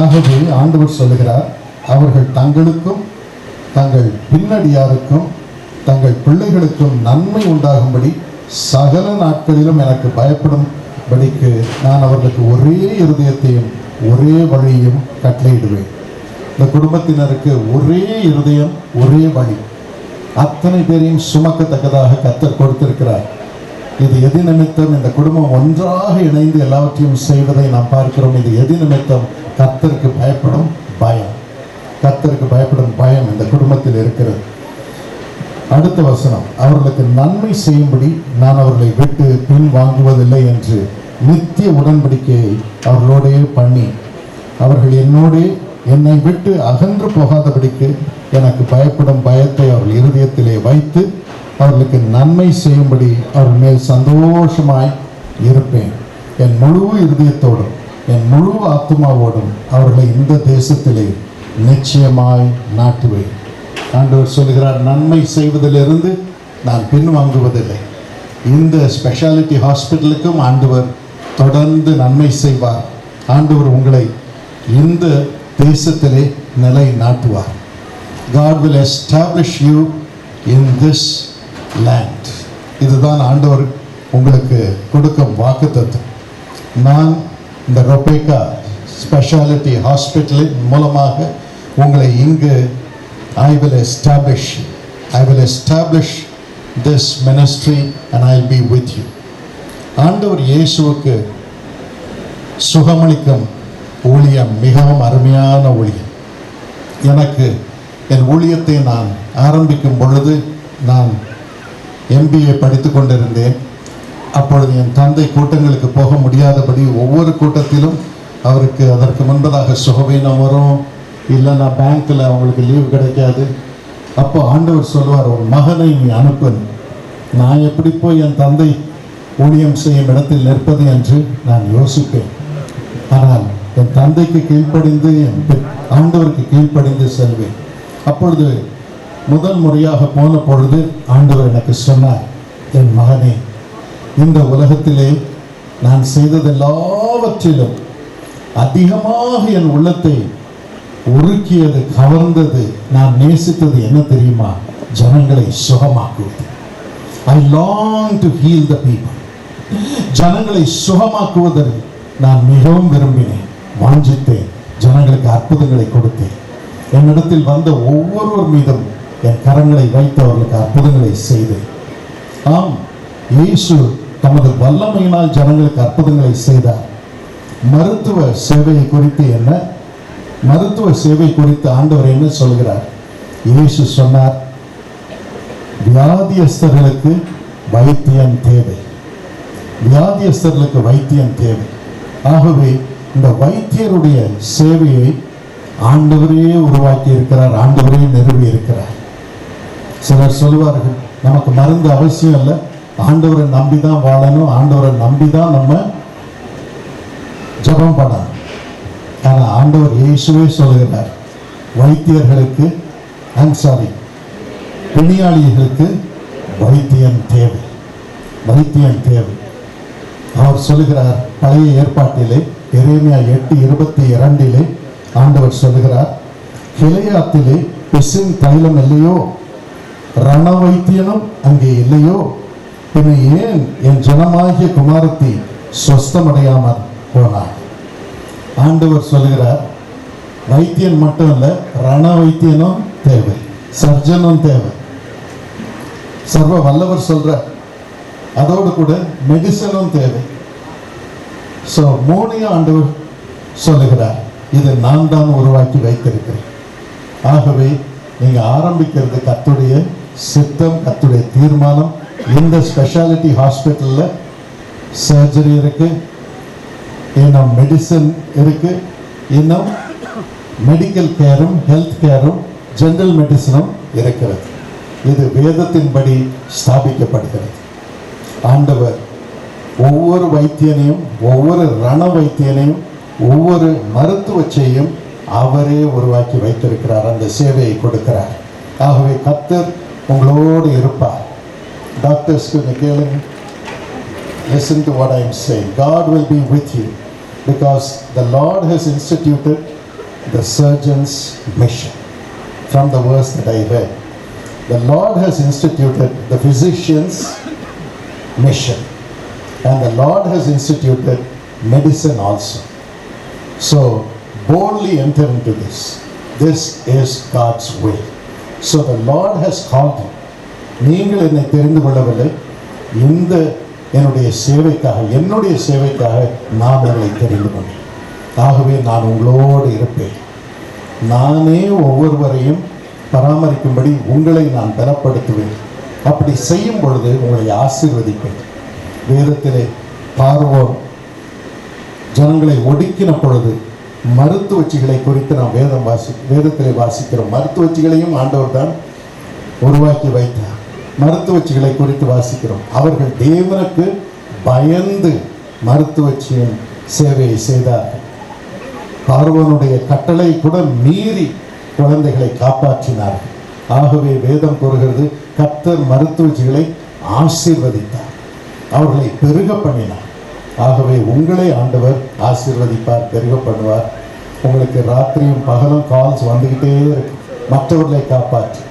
ஆகவே ஆண்டவர் சொல்லுகிறார், அவர்கள் தங்களுக்கும் தங்கள் பின்னடியாருக்கும் தங்கள் பிள்ளைகளுக்கும் நன்மை உண்டாகும்படி சகல நாட்களிலும் எனக்கு பயப்படும்படிக்கு நான் அவர்களுக்கு ஒரே இருதயத்தையும் ஒரே வழியையும் கட்டளையிடுவேன். இந்த குடும்பத்தினருக்கு ஒரே இருதயம் ஒரே வழி, அத்தனை பேரையும் சுமக்கத்தக்கதாக கர்த்தர் கொடுத்திருக்கிறார். இது எது நிமித்தம்? இந்த குடும்பம் ஒன்றாக இணைந்து எல்லாவற்றையும் செய்வதை நாம் பார்க்கிறோம். இது எது நிமித்தம்? கர்த்தருக்கு பயப்படும் பயம். கர்த்தருக்கு பயப்படும் பயம் இந்த குடும்பத்தில் இருக்கிறது. அடுத்த வசனம், அவர்களுக்கு நன்மை செய்யும்படி நான் அவர்களை விட்டு பின் வாங்குவதில்லை என்று நித்திய உடன்படிக்கையை அவர்களோடே பண்ணி அவர்கள் என்னை விட்டு அகன்று போகாதபடிக்கு எனக்கு பயப்படும் பயத்தை அவர்கள் இருதயத்திலே வைத்து அவர்களுக்கு நன்மை செய்யும்படி அவர்கள் மேல் சந்தோஷமாய் இருப்பேன். என் முழு இருதயத்தோடும் என் முழு ஆத்மாவோடும் அவர்களை இந்த தேசத்திலே நிச்சயமாய் நாட்டுவேன். ஆண்டவர் சொல்கிறார், நன்மை செய்வதிலிருந்து நான் பின்வாங்குவதில்லை. இந்த ஸ்பெஷாலிட்டி ஹாஸ்பிட்டலுக்கும் ஆண்டவர் தொடர்ந்து நன்மை செய்வார். ஆண்டவர் உங்களை இந்த தேசத்திலே நிலை நாட்டுவார். God will establish you in this land. இதுதான் ஆண்டவர் உங்களுக்கு கொடுக்கும் வாக்குத்தத்தம். நான் இந்த ரொபேக்கா ஸ்பெஷாலிட்டி ஹாஸ்பிட்டலின் மூலமாக உங்களை இங்கு I will establish this ministry and I will be with you. ஆண்டவர் இயேசுவுக்கு சுகமளிக்கும் ஊழியம் மிகவும் அருமையான ஊழியம். எனக்கு என் ஊழியத்தை நான் ஆரம்பிக்கும் பொழுது நான் MBA படித்து கொண்டிருந்தேன். அப்பொழுது என் தந்தை கூட்டங்களுக்கு போக முடியாதபடி ஒவ்வொரு கூட்டத்திலும் அவருக்கு அதற்கு முன்பதாக சுகவீனம் வரும், இல்லைன்னா பேங்க்கில் அவங்களுக்கு லீவு கிடைக்காது. அப்போ ஆண்டவர் சொல்லுவார், ஒரு மகனை நீ அனுப்பு. நான் எப்படி போய் என் தந்தை ஊழியம் செய்யும் இடத்தில் நிற்பது என்று நான் யோசிப்பேன். ஆனால் என் தந்தைக்கு கீழ்ப்படிந்து என் ஆண்டவருக்கு கீழ்ப்படிந்து செல்வேன். அப்பொழுது முதல் முறையாக போன பொழுது ஆண்டவர் எனக்கு சொன்னார், என் மகனே, இந்த உலகத்திலே நான் செய்ததெல்லாவற்றிலும் அதிகமாக என் உள்ளத்தை உருக்கியது, கவர்ந்தது, நான் நேசித்தது என்ன தெரியுமா? ஜனங்களை சுகமாக்குவது. I long to heal the people. ஜனங்களை சுகமாக்குவதற்கு நான் மிகவும் விரும்பினேன், வாஞ்சித்தேன். ஜனங்களுக்கு அற்புதங்களை கொடுத்தேன். என்னிடத்தில் வந்த ஒவ்வொருவர் மீதும் என் கரங்களை வைத்து அவர்களுக்கு அற்புதங்களை செய்தேன். ஆம், இயேசு தமது வல்லமையினால் ஜனங்களுக்கு அற்புதங்களை செய்தார். மருத்துவ சேவையை குறித்து என்ன? மருத்துவ சேவை குறித்து ஆண்டவர் என்ன சொல்கிறார்? இயேசு சொன்னார், வியாதியஸ்தர்களுக்கு வைத்தியம் தேவை. வியாதியஸ்தர்களுக்கு வைத்தியம் தேவை. ஆகவே இந்த வைத்தியருடைய சேவையை ஆண்டவரே உருவாக்கி இருக்கிறார், ஆண்டவரே நிறுவி இருக்கிறார். சிலர் சொல்லுவார்கள், நமக்கு மருந்து அவசியம் இல்லை, ஆண்டவரை நம்பி தான் வாழணும், ஆண்டவரை நம்பி தான் நம்ம ஜபம் பண்ணணும். ஆனால் ஆண்டவர் இயேசுவே சொல்லுகிறார், வைத்தியர்களுக்கு பிணியாளிகளுக்கு வைத்தியம் தேவை, வைத்தியம் தேவை. அவர் சொல்லுகிறார், பழைய ஏற்பாட்டிலே எரேமியா 8:22 ஆண்டவர் சொல்லுகிறார், கிளையாத்திலே பிசின் தைலம் இல்லையோ, ரண வைத்தியனும் அங்கே இல்லையோ, பின்ன ஏன் என் ஜனமாகிய குமாரத்தி சொஸ்தமடையாமல் போனார்? ஆண்டவர் சொல்லுகிறார், வைத்தியன் மட்டும் இல்லை, ரண வைத்தியனும் தேவை, சர்ஜனும் தேவை. சர்வ வல்லவர் சொல்ற, அதோடு கூட மெடிசனும் தேவை. ஸோ மூணையும் ஆண்டவர் சொல்லுகிறார், இதை நான் தான் உருவாக்கி வைத்திருக்கிறேன். ஆகவே நீங்கள் ஆரம்பிக்கிறது கர்த்தருடைய சித்தம், கர்த்தருடைய தீர்மானம். இந்த ஸ்பெஷாலிட்டி ஹாஸ்பிட்டலில் சர்ஜரி இருக்கு, இன்னும் மெடிசன் இருக்கு, இன்னும் மெடிக்கல் கேரும் ஹெல்த் கேரும் ஜெனரல் மெடிசனும் இருக்கிறது. இது வேதத்தின்படி ஸ்தாபிக்கப்படுகிறது. ஆண்டவர் ஒவ்வொரு வைத்தியனையும், ஒவ்வொரு ரண வைத்தியனையும், ஒவ்வொரு மருத்துவச்சையும் அவரே உருவாக்கி வைத்திருக்கிறார், அந்த சேவையை கொடுக்கிறார். ஆகவே கர்த்தர் உங்களோடு இருப்பார். டாக்டர்ஸ்க்கு கேளுங்க, listen to what I am saying. God will be with you because the Lord has instituted the surgeon's mission from the verse that I read. The Lord has instituted the physician's mission, and the Lord has instituted medicine also. So boldly enter into this. This is God's will. So the Lord has called you. நீங்கள் என்னை தெரிந்து கொள்ளவில்லை, இந்த என்னுடைய சேவைக்காக நான் உங்களை தெரிந்து கொண்டேன். ஆகவே நான் உங்களோடு இருப்பேன். நானே ஒவ்வொருவரையும் பராமரிக்கும்படி உங்களை நான் பலப்படுத்துவேன். அப்படி செய்யும் பொழுது உங்களை ஆசீர்வதிப்பேன். வேதத்திலே பார்வோன் ஜனங்களை ஒடுக்கின பொழுது மருத்துவச்சிகளை குறித்து நாம் வேதத்திலே வாசிக்கிறோம். மருத்துவச்சிகளையும் ஆண்டவர் தான் உருவாக்கி வைத்தார். மருத்துவச்சிகளை குறித்து வாசிக்கிறோம். அவர்கள் தேவனுக்கு பயந்து மருத்துவச்சியின் சேவையை செய்தார்கள். பார்வோனுடைய கட்டளை கூட மீறி குழந்தைகளை காப்பாற்றினார்கள். ஆகவே வேதம் கூறுகிறது, கர்த்தர் மருத்துவச்சிகளை ஆசீர்வதித்தார், அவர்களை பெருக பண்ணினார். ஆகவே உங்களை ஆண்டவர் ஆசீர்வதிப்பார், பெருக பண்ணுவார். உங்களுக்கு ராத்திரியும் பகலும் கால்ஸ் வந்துக்கிட்டே இருக்கும், மற்றவர்களை காப்பாற்றி.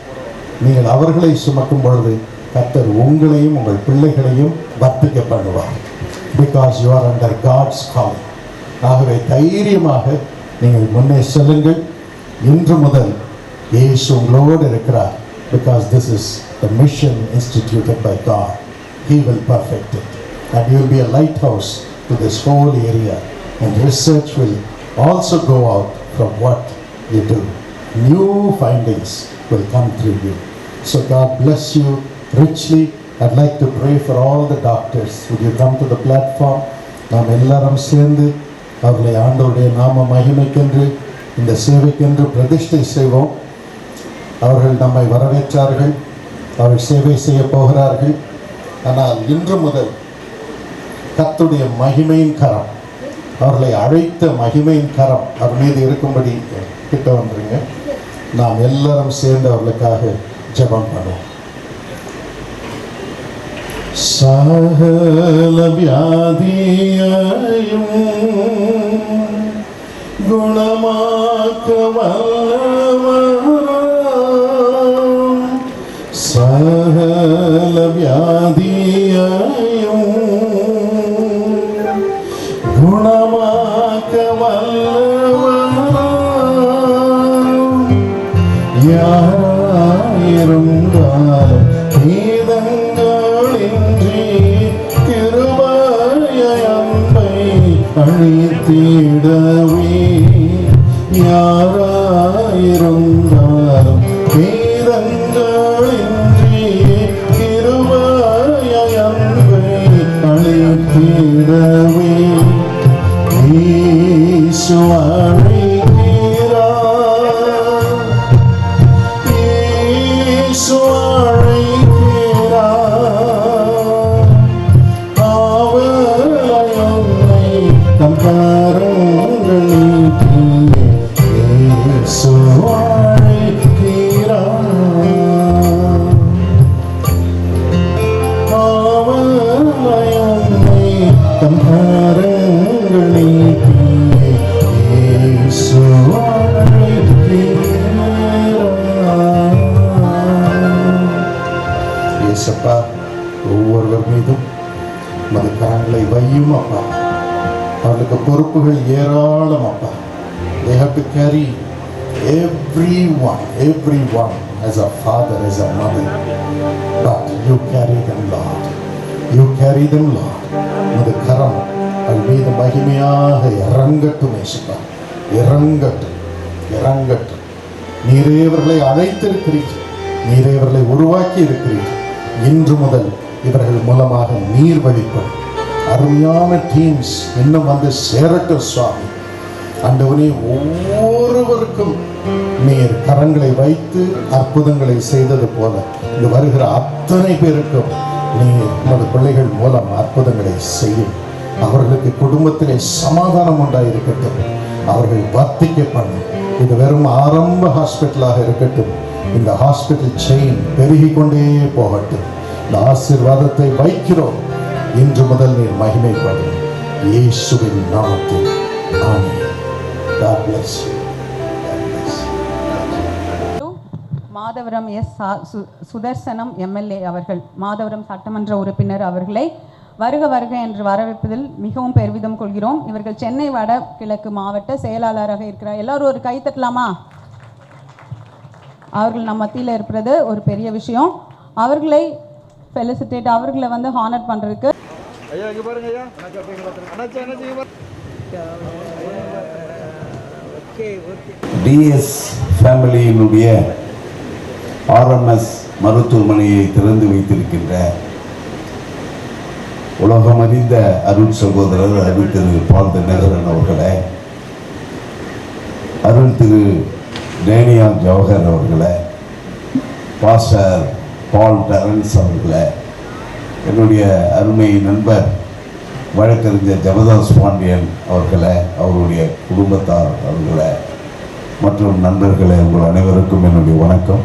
நீங்கள் அவர்களை சுமக்கும் பொழுது கர்த்தர் உங்களையும் உங்கள் பிள்ளைகளையும் வர்த்திக்க பண்ணுவார். Because you are under God's calling. ஆகவே தைரியமாக நீங்கள் முன்னே செல்லுங்கள். இன்று முதல் இயேசு உங்களோடு இருக்கிறார். Because this is the mission instituted by God. He will perfect it. And you will be a lighthouse to this whole area. And research will also go out from what you do. New findings will come through you. So God bless you richly. I'd like to pray for all the doctors. Would you come to the platform? நாம் எல்லாரும் சேர்ந்து அவர்களை ஆண்டவருடைய நாம மகிமைக்கென்று, இந்த சேவைக்கென்று பிரதிஷ்டை செய்வோம். அவர்கள் நம்மை வரவேற்றார்கள், அவர்கள் சேவை செய்ய போகிறார்கள். ஆனால் இன்று முதல் கர்த்தருடைய மகிமையின் கரம், அவர்களை அழைத்த மகிமையின் கரம் அவர் மீது இருக்கும்படி கிட்ட வந்துருங்க. நாம் எல்லாரும் சேர்ந்து அவர்களுக்காக ஜெபம் பண்ணுவோம். சகல வியாதியையும் குணமாக்க வல்லவராம், சகல வியாதியையும் குணமாக்க வல்லவராம், யாராயிருந்தாலும் வேதங்களின்றி கிருபையை அன்பை அழித்திடவே, யாராயிருந்தாலும் வேதங்களின்றி கிருபையை அன்பை அழித்திடவே, இயேசு அழைக்கிறார், இயேசு அழைக்கிறார், அவரை உன்னை தம் கரங்கள் நீட்டி இயேசு அழைக்கிறார், அவரை உன்னை தம் கரங்கள் நீட்டி இயேசு அழைக்கிறார். இயேசப்பா, ஒவ்வொருவர் மீதும் மது கரங்களை வையும் அப்பா. அவர்களுக்கு பொறுப்புகள் ஏராளம் அப்பா. They have to carry everyone as a father, as a mother. But you carry them, Lord. You carry them, Lord. மது கரம் அது மீது மகிமையாக இறங்கட்டும் இயேசுப்பா, இறங்கட்டும், இறங்கட்டும். நீரே இவர்களை அழைத்திருக்கிறீர்கள், நீரே இவர்களை உருவாக்கி இருக்கிறீர்கள். இன்று முதல் இவர்கள் மூலமாக நீர் வெளிப்படும். அருமையான டீம்ஸ் இன்னும் வந்து சேரட்டும் சுவாமி. ஆண்டவரே, ஒவ்வொருவருக்கும் நீர் கரங்களை வைத்து அற்புதங்களை செய்தது போல இங்கு வருகிற அத்தனை பேருக்கும் நீர் உமது பிள்ளைகள் மூலம் அற்புதங்களை செய்யும். அவர்களுக்கு குடும்பத்திலே சமாதானம் உண்டாயிருக்கட்டும், அவர்கள் வர்த்திக்க பண்ணும். இது வெறும் ஆரம்ப ஹாஸ்பிட்டலாக இருக்கட்டும், இந்த ஹாஸ்பிட்டல் செயின் பெருகி கொண்டே போகட்டும். இந்த ஆசீர்வாதத்தை வைக்கிறோம். இன்று முதல் நீர் மகிமைப்படும் இயேசுவின் நாமத்தில். ஆமென். God bless you. Madhavaram Sudharsanam MLA அவர்கள், மாதவரம் சட்டமன்ற உறுப்பினர் அவர்களை வருக வருக என்று வரவேற்பதில் மிகவும் பெருமிதம் கொள்கிறோம். இவர்கள் சென்னை வடகிழக்கு மாவட்ட செயலாளராக இருக்கிறார். எல்லாரும் ஒரு கை தட்டலாமா? அவர்கள் நம்ம மத்தியில் இருக்கிறது ஒரு பெரிய விஷயம். அவர்களை ஃபெலிசிட்டேட், அவர்களை ஹானர் பண்ணுறதுக்கு டிஎஸ் ஃபேமிலியினுடைய ஆர்எம்எஸ் மருத்துவமனையை திறந்து வைத்திருக்கின்ற உலகம் அறிந்த அருள் சகோதரர் அருள் திரு பால் தினகரன் அவர்களை, அருள் திரு டேனியல் ஜவஹர் அவர்களை, பாஸ்டர் பால் டெரன்ஸ் அவர்களை, என்னுடைய அருமை நண்பர் வழக்கறிஞர் ஜெபதாஸ் பாண்டியன் அவர்களை, அவருடைய குடும்பத்தார் அவர்களை மற்றும் நண்பர்களை, உங்கள் அனைவருக்கும் என்னுடைய வணக்கம்.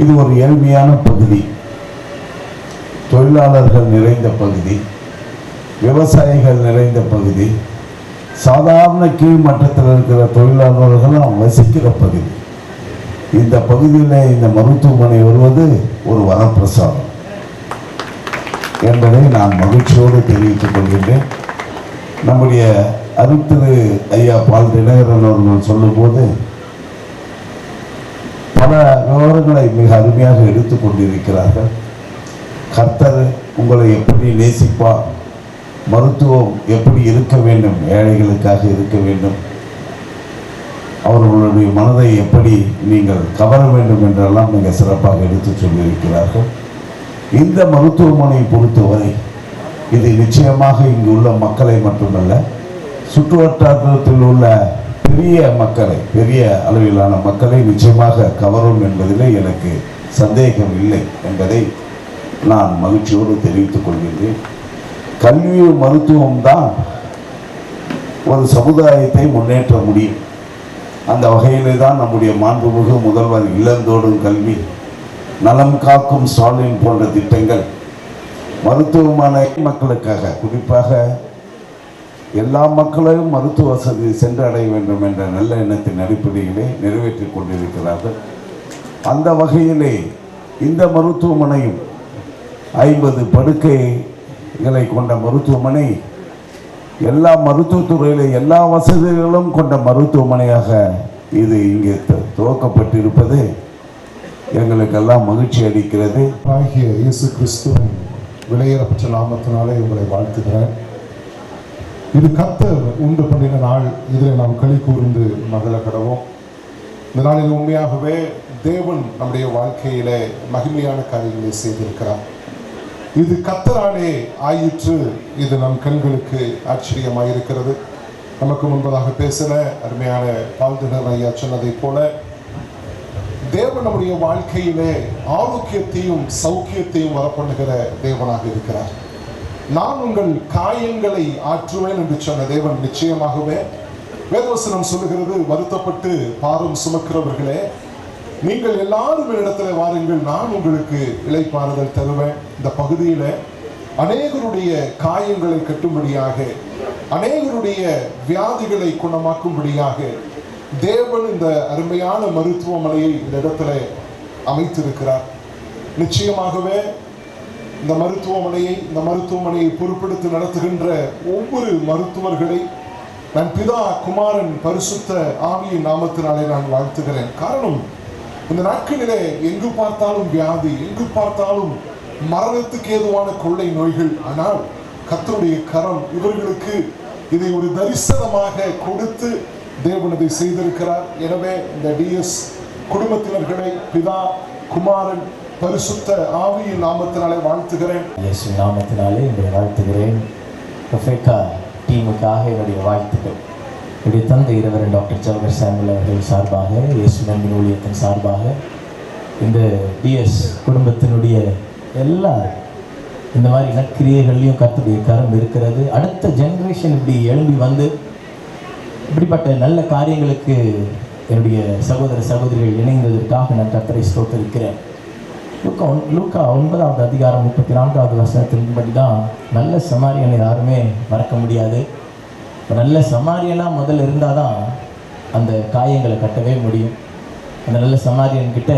இது ஒரு ஏழ்மையான பகுதி, தொழிலாளர்கள் நிறைந்த பகுதி, விவசாயிகள் நிறைந்த பகுதி, சாதாரண கீழ்மட்டத்தில் இருக்கிற தொழிலாளர்களும் வசிக்கிற பகுதி. இந்த பகுதியில் இந்த மருத்துவமனை வருவது ஒரு வரப்பிரசாதம் என்பதை நான் மகிழ்ச்சியோடு தெரிவித்துக் கொள்கின்றேன். நம்முடைய அருள் திரு ஐயா பால் தினகரன் அவர்கள் சொல்லும்போது பல விவரங்களை மிக அருமையாக எடுத்துக் கொண்டிருக்கிறார்கள். கர்த்தர் உங்களை எப்படி நேசிப்பார், மருத்துவம் எப்படி இருக்க வேண்டும், ஏழைகளுக்காக இருக்க வேண்டும், அவர்களுடைய மனதை எப்படி நீங்கள் கவர வேண்டும் என்றெல்லாம் மிக சிறப்பாக எடுத்து சொல்லியிருக்கிறார்கள். இந்த மருத்துவமனை பொறுத்தவரை இது நிச்சயமாக இங்கு உள்ள மக்களை மட்டுமல்ல, சுற்றுவட்டாரத்தில் உள்ள பெரிய மக்களை, பெரிய அளவிலான மக்களை நிச்சயமாக கவரும் என்பதிலே எனக்கு சந்தேகம் இல்லை என்பதை நான் மகிழ்ச்சியோடு தெரிவித்துக் கொள்கின்றேன். கல்வி மருத்துவம் தான் ஒரு சமுதாயத்தை முன்னேற்ற முடியும். அந்த வகையிலே தான் நம்முடைய மாண்புமிகு முதல்வர் இல்லந்தோடும் கல்வி, நலம் காக்கும் ஸ்டாலின் போன்ற திட்டங்கள் மருத்துவமனை மக்களுக்காக, குறிப்பாக எல்லா மக்களையும் மருத்துவ வசதி சென்றடைய வேண்டும் என்ற நல்ல எண்ணத்தின் அடிப்படையிலே நிறைவேற்றி கொண்டிருக்கிறார்கள். அந்த வகையிலே இந்த மருத்துவமனையும் 50 படுக்கைகளை கொண்ட மருத்துவமனை, எல்லா மருத்துவத்துறையில் எல்லா வசதிகளும் கொண்ட மருத்துவமனையாக இது இங்கே துவக்கப்பட்டிருப்பது எங்களுக்கெல்லாம் மகிழ்ச்சி அளிக்கிறது. ஆகிய இயேசு கிறிஸ்துவின் விலையேறப்பட்ட நாமத்தினாலே உங்களை வாழ்த்துகிறேன். இது கர்த்தர் உண்டு பண்ணின நாள், இதில் நாம் களி கூர்ந்து மகள கடவோம். இந்த நாளில் உண்மையாகவே தேவன் நம்முடைய வாழ்க்கையிலே மகிமையான காரியங்களை செய்திருக்கிறார். இது கர்த்தராலே ஆயிற்று, இது நம் கண்களுக்கு ஆச்சரியமாயிருக்கிறது. நமக்கு முன்பதாக பேசின அருமையான பால்தினர் ஐயா சொன்னதை போல தேவன் நம்முடைய வாழ்க்கையிலே ஆரோக்கியத்தையும் சௌக்கியத்தையும் வரப்பண்ணுகிற தேவனாக இருக்கிறார். நான் உங்கள் காயங்களை ஆற்றுவேன் என்று சொன்ன தேவன் நிச்சயமாகவே வேதவசனம் சொல்லுகிறது, வருத்தப்பட்டு பாரம் சுமக்கிறவர்களே நீங்கள் எல்லாரும் இடத்துல வாருங்கள், நான் உங்களுக்கு இளைப்பாறுதல் தருவேன். இந்த பகுதியில அநேகருடைய காயங்களை கட்டும்படியாக, அநேகருடைய வியாதிகளை குணமாக்கும்படியாக தேவன் இந்த அருமையான மருத்துவமனையை இந்த இடத்துல அமைத்திருக்கிறார். நிச்சயமாகவே இந்த மருத்துவமனையை பொறுப்பெடுத்து நடத்துகின்ற ஒவ்வொரு மருத்துவர்களை நான் பிதா குமாரன் பரிசுத்த ஆவியின் நாமத்தினாலே நான் வாழ்த்துகிறேன். காரணம், இந்த நாட்களிலே எங்கு பார்த்தாலும் வியாதி, எங்கு பார்த்தாலும் மரணத்துக்கு ஏதுவான கொள்ளை நோய்கள். ஆனால் கர்த்தருடைய கரம் இவர்களுக்கு இதை ஒரு தரிசனமாக கொடுத்து தேவன் இதை செய்திருக்கிறார். எனவே இந்த டிஎஸ் குடும்பத்தினர்களை பிதா குமாரன் பரிசுத்த ஆவியின் நாமத்தினாலே வாழ்த்துகிறேன். இயேசு நாமத்தினாலே உங்களை வாழ்த்துகிறேன். ப்ரொஃபெக்கா டீமுக்காக என்னுடைய வாழ்த்துக்கள். என்னுடைய தந்தை இரவரன் டாக்டர் ஜவஹர் சாமுவேல் அவர்கள் சார்பாக, இயேசு நம்பின் ஊழியத்தின் சார்பாக, இந்த டிஎஸ் குடும்பத்தினுடைய எல்லா இந்த மாதிரி நற்கிரியைகள்லையும் கர்த்தருடைய கரம் இருக்கிறது. அடுத்த ஜென்ரேஷன் இப்படி எழும்பி வந்து இப்படிப்பட்ட நல்ல காரியங்களுக்கு என்னுடைய சகோதர சகோதரிகள் இணைந்ததற்காக நான் கர்த்தரை ஸ்தோத்திரிக்கிறேன். லூக்கா 9வது அதிகாரம் 34வது வசனத்தின்படி தான் நல்ல சமாரியனை யாருமே மறக்க முடியாது. நல்ல சமாரியனாக முதல்ல இருந்தால் தான் அந்த காயங்களை கட்டவே முடியும். அந்த நல்ல சமாரியன்கிட்ட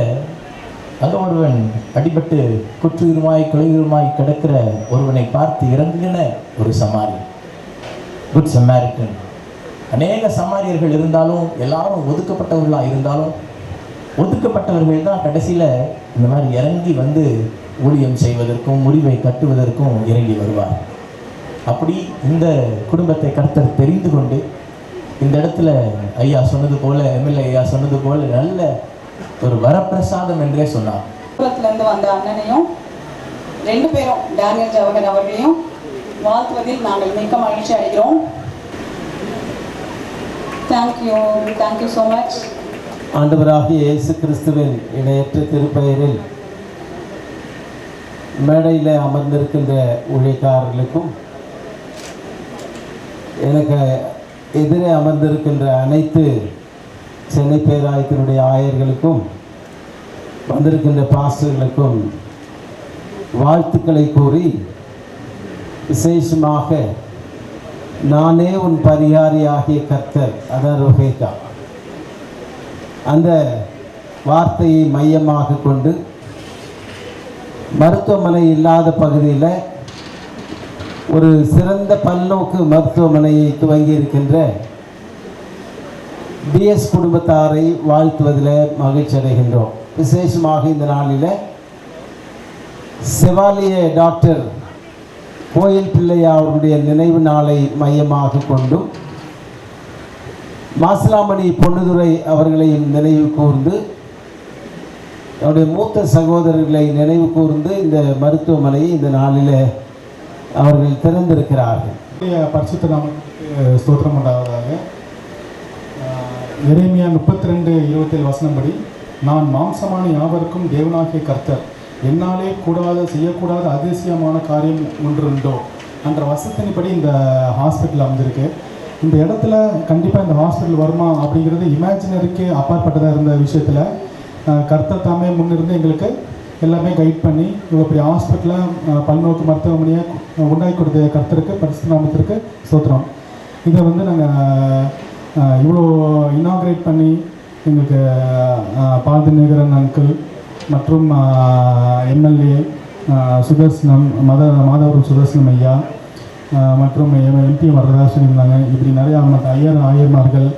அங்கே ஒருவன் அடிபட்டு குற்றுயிருமாய் குலையுமாய் கிடக்கிற ஒருவனை பார்த்து இறங்குகிற ஒரு சமாரி, குட் சமாரிட்டன். அநேக சமாரியர்கள் இருந்தாலும் எல்லாரும் ஒதுக்கப்பட்டவர்களாக இருந்தாலும் ஒதுக்கப்பட்டவர்கள் தான் கடைசியில் இந்த மாதிரி இறங்கி வந்து ஊழியம் செய்வதற்கும் முடிவை கட்டுவதற்கும் இறங்கி வருவார். அப்படி இந்த குடும்பத்தை கர்த்தர் தெரிந்து கொண்டு இந்த இடத்துல ஐயா சொன்னது போல, எம்எல்ஏ ஐயா சொன்னது போல நல்ல ஒரு வரப்பிரசாதம் என்றே சொன்னார். இருந்து வந்த அண்ணனையும் 2 பேரும் டேனியல் ஜவஹர் அவர்களையும் வாழ்த்துவதில் நாங்கள் மிக்க மகிழ்ச்சி அடைகிறோம். Thank you so much. ஆண்டவராகிய இயேசு கிறிஸ்துவின் இணையற்ற திருப்பெயரில் மேடையில் அமர்ந்திருக்கின்ற ஊழியக்காரர்களுக்கும் எனக்கு எதிரே அமர்ந்திருக்கின்ற அனைத்து சென்னை பேராயத்தினுடைய ஆயர்களுக்கும் வந்திருக்கின்ற பாஸ்டர்களுக்கும் வாழ்த்துக்களை கூறி, விசேஷமாக நானே உன் பரிகாரியாகிய கர்த்தர், அதான் ரொஹேகா, அந்த வார்த்தையை மையமாக கொண்டு மருத்துவமனை இல்லாத பகுதியில் ஒரு சிறந்த பல்நோக்கு மருத்துவமனையை துவங்கி இருக்கின்ற டிஎஸ் குடும்பத்தாரை வாழ்த்துவதில் மகிழ்ச்சி அடைகின்றோம். விசேஷமாக இந்த நாளில் செவாலிய டாக்டர் கோயில் பிள்ளையா அவர்களுடைய நினைவு நாளை மையமாக கொண்டும் மாசிலாமணி பொன்னுதுரை அவர்களையும் நினைவு கூர்ந்து அவருடைய மூத்த சகோதரர்களை நினைவு கூர்ந்து இந்த மருத்துவமனையை இந்த நாளில் அவர்கள் திறந்திருக்கிறார்கள். பரிசுத்த நாமத்துக்கு ஸ்தோத்திரம் உண்டாவதாக. எரேமியா 32:27 வசனப்படி, நான் மாம்சமான யாவருக்கும் தேவனாகிய கர்த்தர், என்னாலே செய்யக்கூடாத அதிசயமான காரியம் ஒன்றுண்டோ என்ற வசனத்தின்படி இந்த ஹாஸ்பிட்டல் அமைந்திருக்கு. இந்த இடத்துல கண்டிப்பாக இந்த ஹாஸ்பிட்டல் வருமா அப்படிங்கிறது இமேஜினரிக்கு அப்பாற்பட்டதாக இருந்த விஷயத்தில் கர்த்தர் தாமே முன்னிருந்து எங்களுக்கு எல்லாமே கைட் பண்ணி இவ்வளோ பெரிய ஹாஸ்பிட்டலாக பல்நோக்கு மருத்துவமனையை உண்டாக்கி கொடுத்த கர்த்தருக்கு பரிசுத்த நாமத்திற்கு ஸ்தோத்திரம். இதை வந்து நாங்கள் இவ்வளோ இனாக்ரேட் பண்ணி எங்களுக்கு பால்திநேகரன் அங்கிள் மற்றும் எம்எல்ஏ சுதர்சனம் மாதவரம் சுதர்சனம் ஐயா மற்றும் எம்பி வரதாசன் இருந்தாங்க. இப்படி நிறையா ஐயர்மார்கள்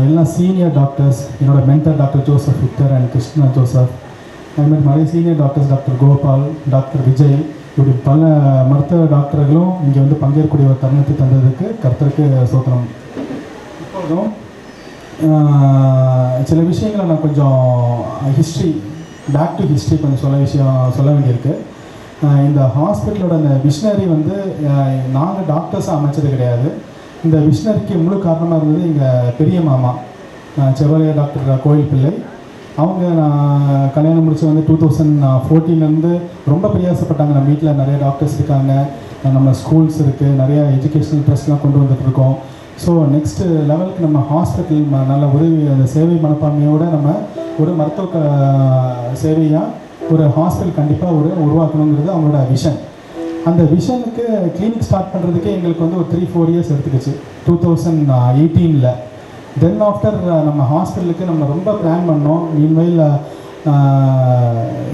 எல்லாம் சீனியர் டாக்டர்ஸ், என்னோட mentor doctor Joseph Victor and Krishna Joseph, அதுமாதிரி நிறைய senior doctors, doctor Gopal, doctor Vijay, இப்படி பல மருத்துவ டாக்டர்களும் இங்கே வந்து பங்கேற்கக்கூடிய ஒரு தருணத்தை தந்ததுக்கு கர்த்தருக்கு ஸ்தோத்திரம். இப்போதும் சில விஷயங்களை நான் கொஞ்சம் பேக் டு ஹிஸ்ட்ரி கொஞ்சம் சொல்ல வேண்டியிருக்கு. இந்த ஹாஸ்பிட்டலோட அந்த விஷனரி வந்து நாங்கள் டாக்டர்ஸாக அமைச்சது கிடையாது. இந்த விஷனரிக்கு முழு காரணமாக இருந்தது எங்கள் பெரிய மாமா செவாலியா டாக்டர் கோயில் பிள்ளை. அவங்க நான் கல்யாணம் முடிச்சு வந்து 2014 ரொம்ப பிரயாசப்பட்டாங்க. நம்ம வீட்டில் நிறைய டாக்டர்ஸ் இருக்காங்க, நம்ம ஸ்கூல்ஸ் இருக்குது, நிறையா எஜுகேஷனல் ட்ரஸ்ட்லாம் கொண்டு வந்துட்டுருக்கோம். ஸோ நெக்ஸ்ட்டு லெவலுக்கு நம்ம ஹாஸ்பிட்டல் நல்ல உதவி, அந்த சேவை மனப்பான்மையோடு நம்ம ஒரு மருத்துவ சேவையாக ஒரு ஹாஸ்பிட்டல் கண்டிப்பாக உருவாக்கணுங்கிறது அவங்களோட விஷன். அந்த விஷனுக்கு கிளினிக் ஸ்டார்ட் பண்ணுறதுக்கே எங்களுக்கு வந்து ஒரு 3-4 இயர்ஸ் எடுத்துக்கிச்சு 2018. தென் ஆஃப்டர் நம்ம ஹாஸ்பிட்டலுக்கு நம்ம ரொம்ப பிளான் பண்ணோம். மீன்வைல்